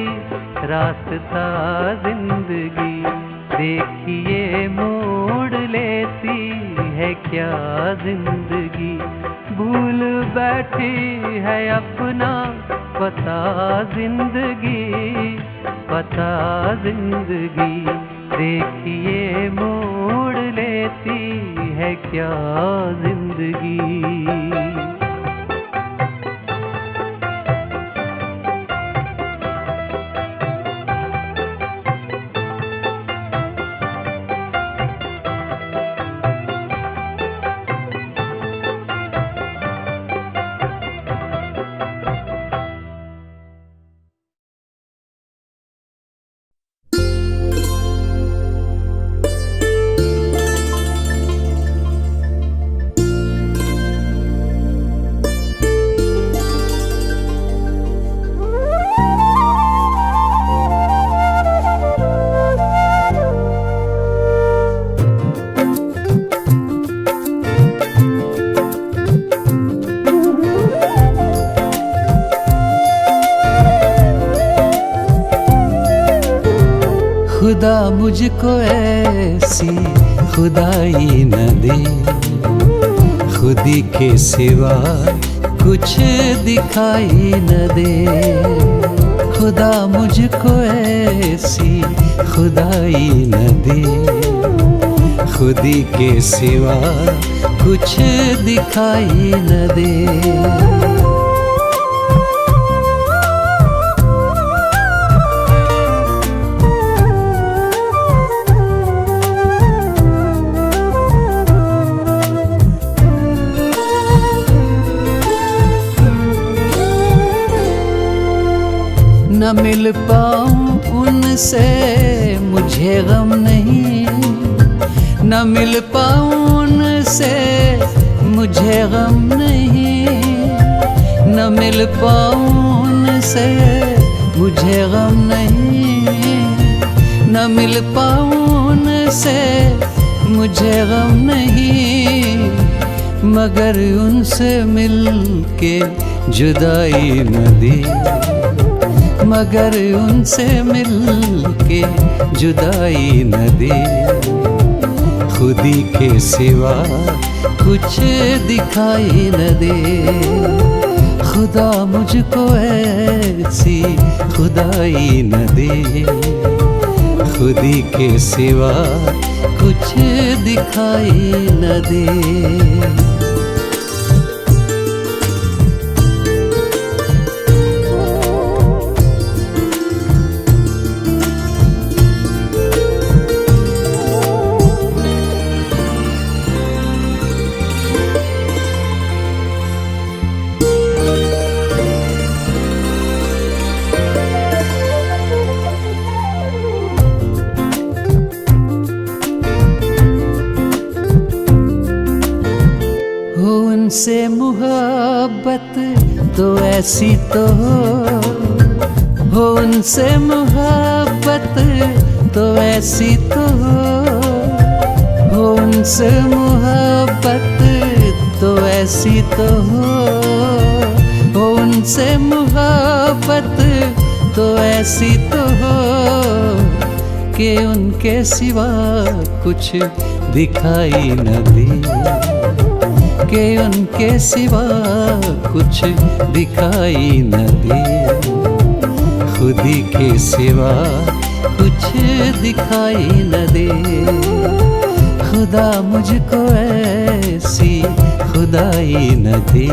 रास्ता जिंदगी। देखिए मोड़ लेती है क्या जिंदगी, भूल बैठी है अपना पता जिंदगी, पता जिंदगी। देखिए मोड़ लेती है क्या जिंदगी। खुदा मुझको ऐसी खुदाई न दे, खुदी के सिवा कुछ दिखाई न दे। खुदा मुझको ऐसी खुदाई न दे, खुदी के सिवा कुछ दिखाई न दे। न मिल पाऊं उनसे मुझे गम नहीं, न मिल पाऊं उनसे मुझे गम नहीं, न मिल पाऊं उनसे मुझे गम नहीं, न मिल पाऊं उनसे मुझे गम नहीं, मगर उनसे मिल के जुदाई न दी, मगर उनसे मिल के जुदाई न दी। खुदी के सिवा कुछ दिखाई न दे, खुदा मुझको ऐसी खुदाई न दे, खुदी के सिवा कुछ दिखाई न दे। उनसे मोहब्बत तो ऐसी तो हो, उनसे मोहब्बत तो ऐसी तो हो, उनसे मोहब्बत तो ऐसी तो हो, उनसे मोहब्बत तो ऐसी तो हो कि उनके सिवा कुछ दिखाई न दी, कि उनके सिवा कुछ दिखाई न दे, खुदी के सिवा कुछ दिखाई न दे। खुदा मुझको ऐसी खुदाई न दे,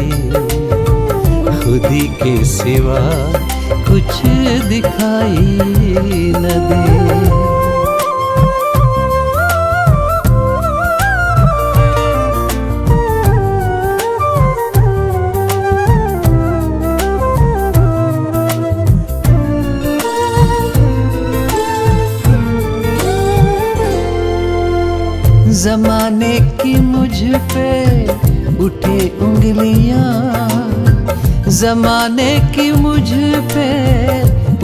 खुदी के सिवा कुछ दिखाई न दे। ज़माने की मुझ पे उठे उंगलियां, ज़माने की मुझ पे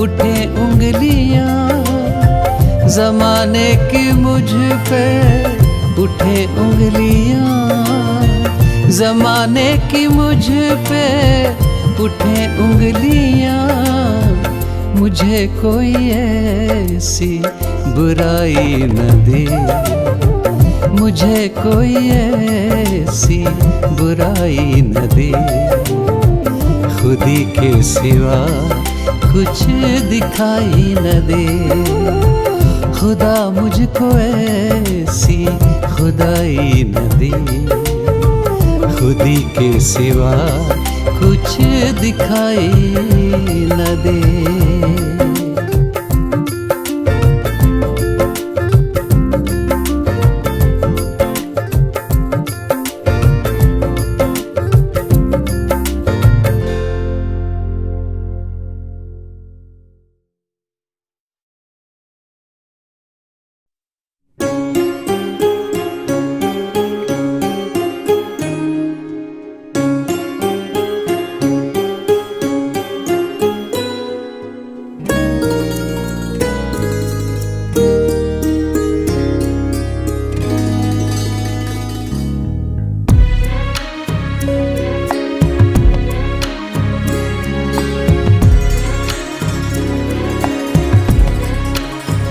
उठे उंगलियां, ज़माने की मुझ पे उठे उंगलियां, ज़माने की मुझ पे उठे उंगलियां, मुझे कोई ऐसी बुराई न दे, मुझे कोई ऐसी बुराई न दे, खुदी के सिवा कुछ दिखाई न दे। खुदा मुझको ऐसी खुदाई न दे, खुदी के सिवा कुछ दिखाई न दे।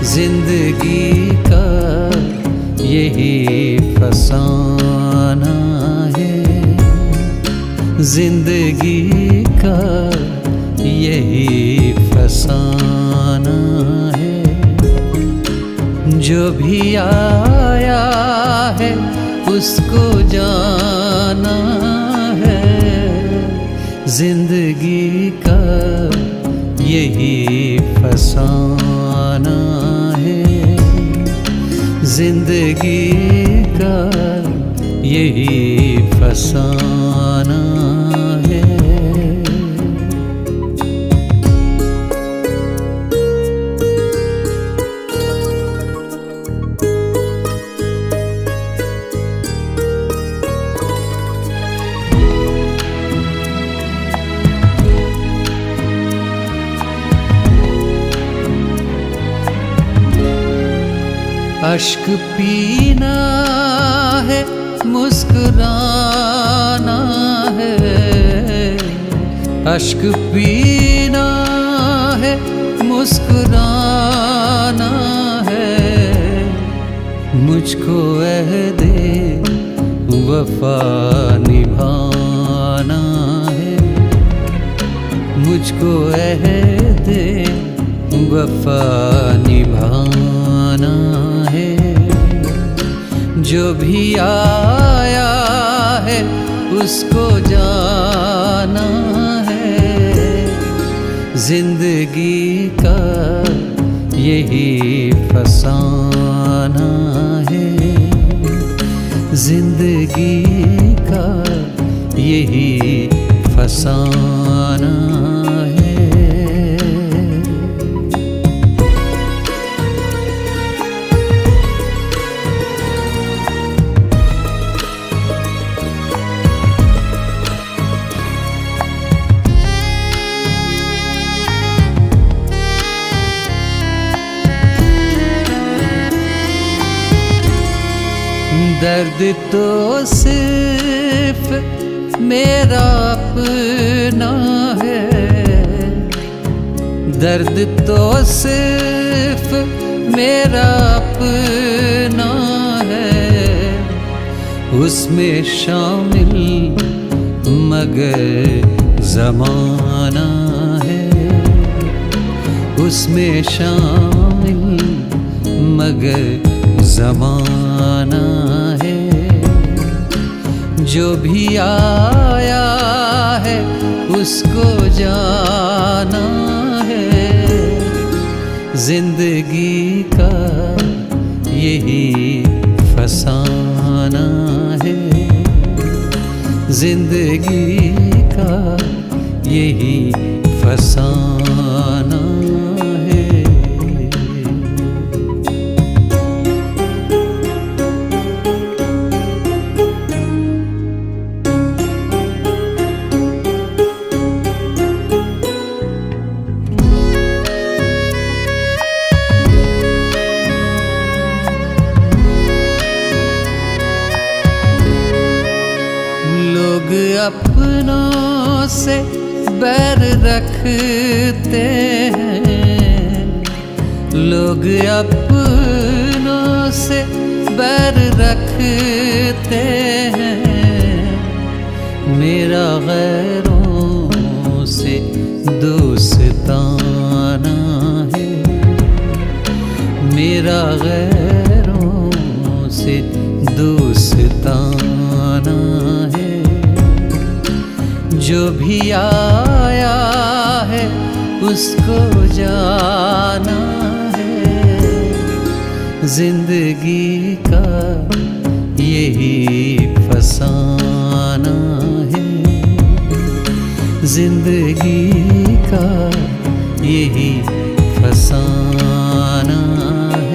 जिंदगी का यही फसाना है, जिंदगी का यही फसाना है, जो भी आया है उसको जाना है, जिंदगी का यही फसाना है, जिंदगी का यही फसाना है। अश्क पीना है, मुस्कुराना है, अश्क पीना है, मुस्कुराना है, मुझको अहदे वफा निभाना है, मुझको अहदे वफा निभाना है। जो भी आया है उसको जाना है, जिंदगी का यही फसाना है, जिंदगी का यही फसाना है। दर्द तो सिर्फ मेरा अपना है, दर्द तो सिर्फ मेरा अपना है, उसमें शामिल मगर ज़माना है, उसमें शामिल मगर ज़माना है। जो भी आया है उसको जाना है, जिंदगी का यही फसाना है, जिंदगी का यही फसाना है। लोग अपनों से बैर रखते हैं, लोग अपनों से बैर रखते हैं, मेरा गैरों से दोस्ताना है, मेरा गैरों से दोस्ताना है। जो भी आया है उसको जाना है, जिंदगी का यही फसाना है, जिंदगी का यही फसाना है।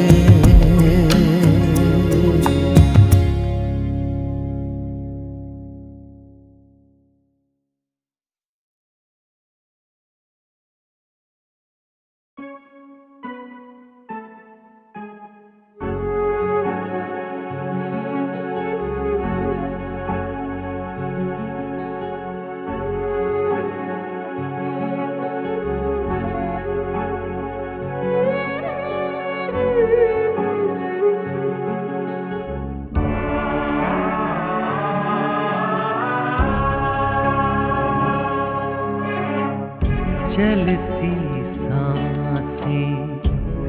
चलती सांसें,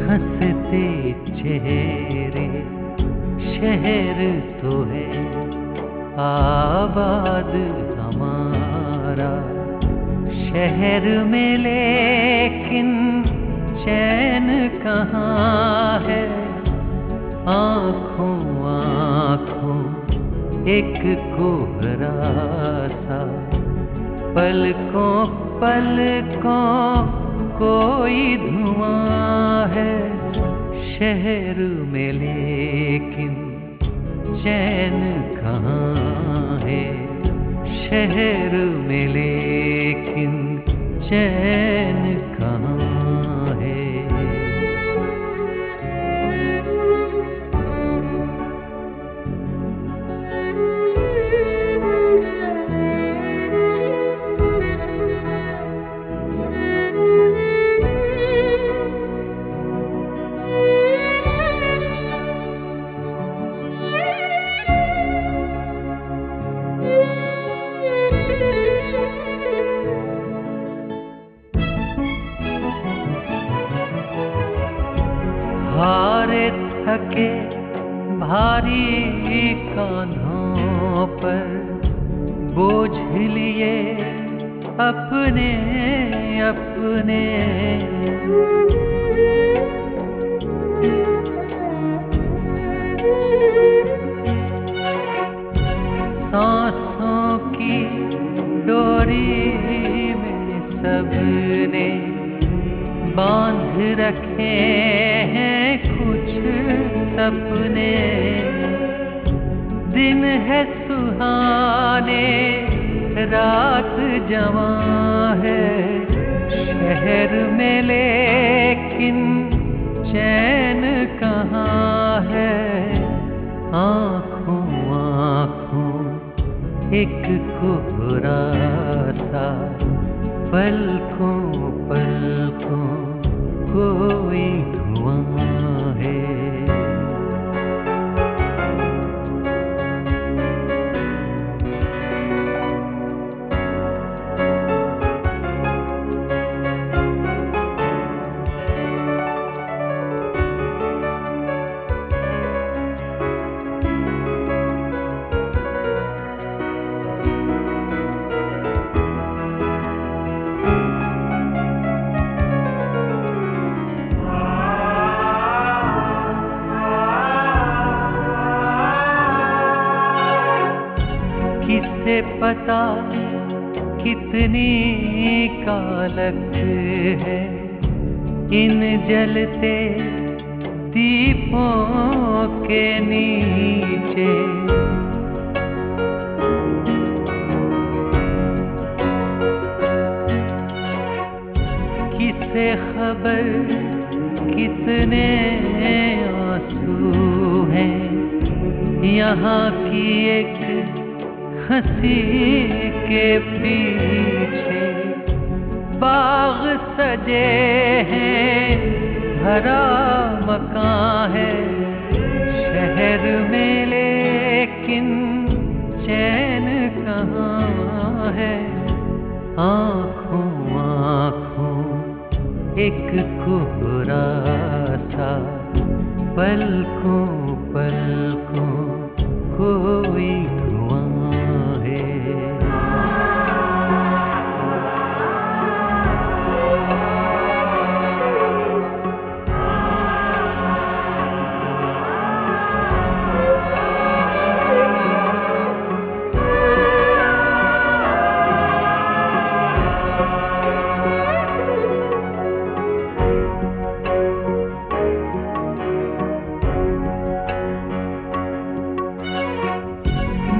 हंसते चेहरे, शहर तो है आबाद हमारा, शहर में लेकिन चैन कहाँ है। आँखों आँखों एक कोहरा सा, पलकों पलकों कोई धुआं है, शहर में लेकिन चैन कहाँ है, शहर में लेकिन चैन कहाँ है। भारी कांधों पर बोझ लिए अपने अपने, सांसों की डोरी में सबने बांध रखे हैं कुछ सपने। दिन है सुहाने, रात जवां है शहर में, लेकिन चैन कहाँ है। आँखों आँखों एक कोहरा सा, पलकों पलकों कोई धुआं है। किसे पता कितनी कालक है इन जलते दीपों के नीचे। किसे खबर कितने आंसू हैं यहाँ की एक हंसी के पीछे। बाग सजे हैं, भरा मकान है शहर में, लेकिन चैन कहाँ है। आँखों आँखों एक कोहरा सा, पलकों पलकों कोई धुआं है।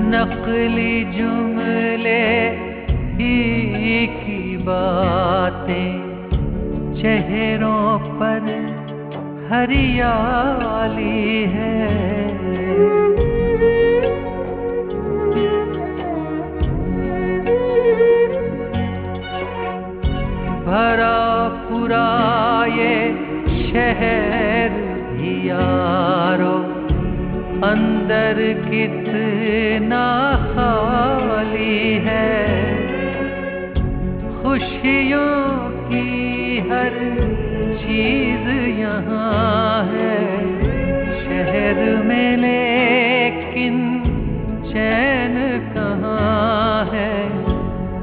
नकली जुमले ही की बातें, चेहरों पर हरियाली है। भरा पूरा ये शहर भी यारो, अंदर कितना खाली है। खुशियों की हर चीज यहाँ है शहर में, लेकिन चैन कहाँ है।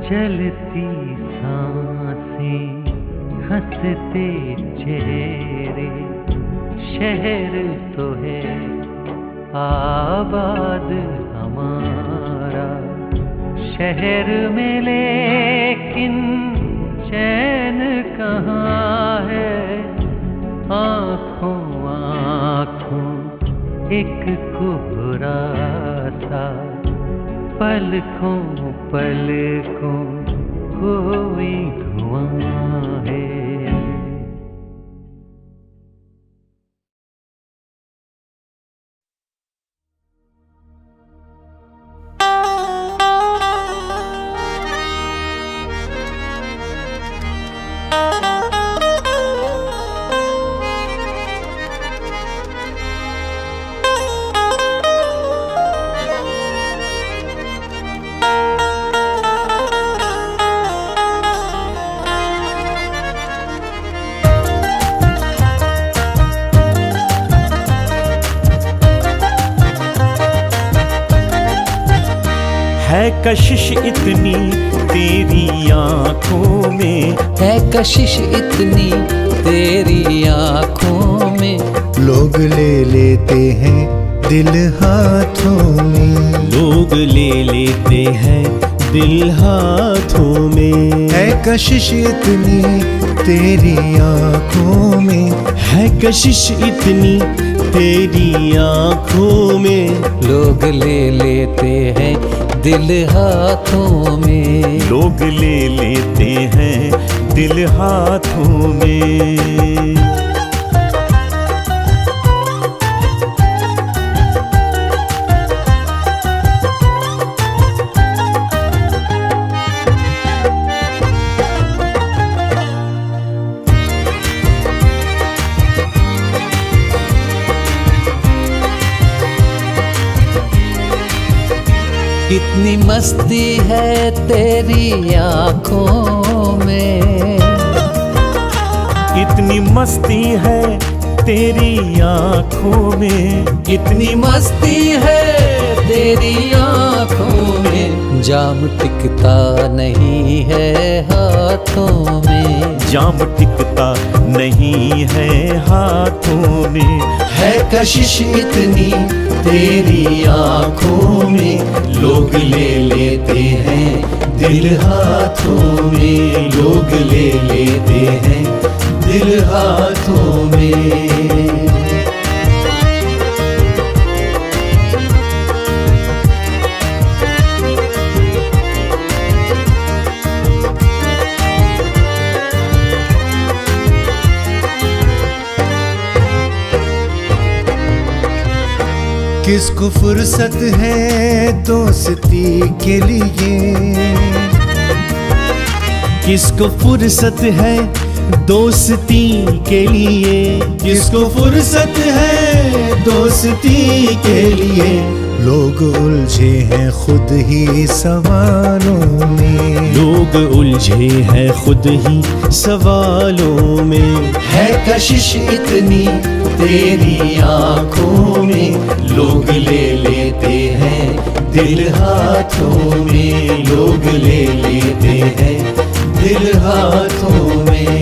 चलती सांसें, हंसते चेहरे, शहर तो है आबाद हमारा शहर में, लेकिन चैन कहाँ है। आँखों आँखों एक कोहरा सा, पलकों पलकों कोई धुआं है। है कशिश इतनी तेरी आंखों में, है कशिश इतनी तेरी आंखों में। लोग ले लेते हैं दिल हाथों में, लोग ले लेते हैं दिल हाथों में। है कशिश इतनी तेरी आंखों में, है कशिश इतनी तेरी आंखों में। लोग ले लेते हैं दिल हाथों में, लोग ले लेते हैं दिल हाथों में। कितनी मस्ती है तेरी आंखों में, इतनी मस्ती है तेरी आंखों में। इतनी मस्ती है तेरी आंखों में। जाम टिकता नहीं है हाथों में, जाम टिकता नहीं है हाथों में। है कशिश इतनी तेरी आंखों में। लोग ले लेते हैं दिल हाथों में, लोग ले लेते हैं दिल हाथों में। किसको फुर्सत है दोस्ती के लिए, किसको फुर्सत है दोस्ती के लिए। किसको फुर्सत है दोस्ती के लिए। लोग उलझे हैं खुद ही सवालों में, लोग उलझे हैं खुद ही सवालों में। है कशिश इतनी तेरी आंखों में। लोग ले लेते हैं दिल हाथों में, लोग ले लेते हैं दिल हाथों में।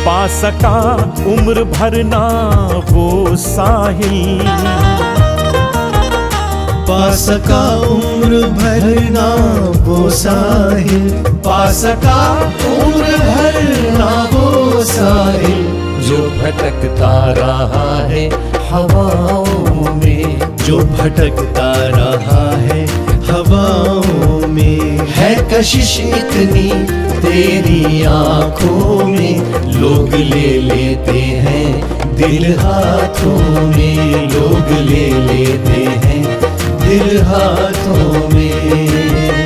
पा सका उम्र भर ना वो साहिल, पा सका उम्र भर ना वो साहिल। पा सका उम्र भर ना वो साहिल। जो भटकता रहा है हवाओं में, जो भटकता रहा है हवाओं में। है कशिश इतनी तेरी आंखों में। लोग ले लेते हैं दिल हाथों में, लोग ले लेते हैं दिल हाथों में।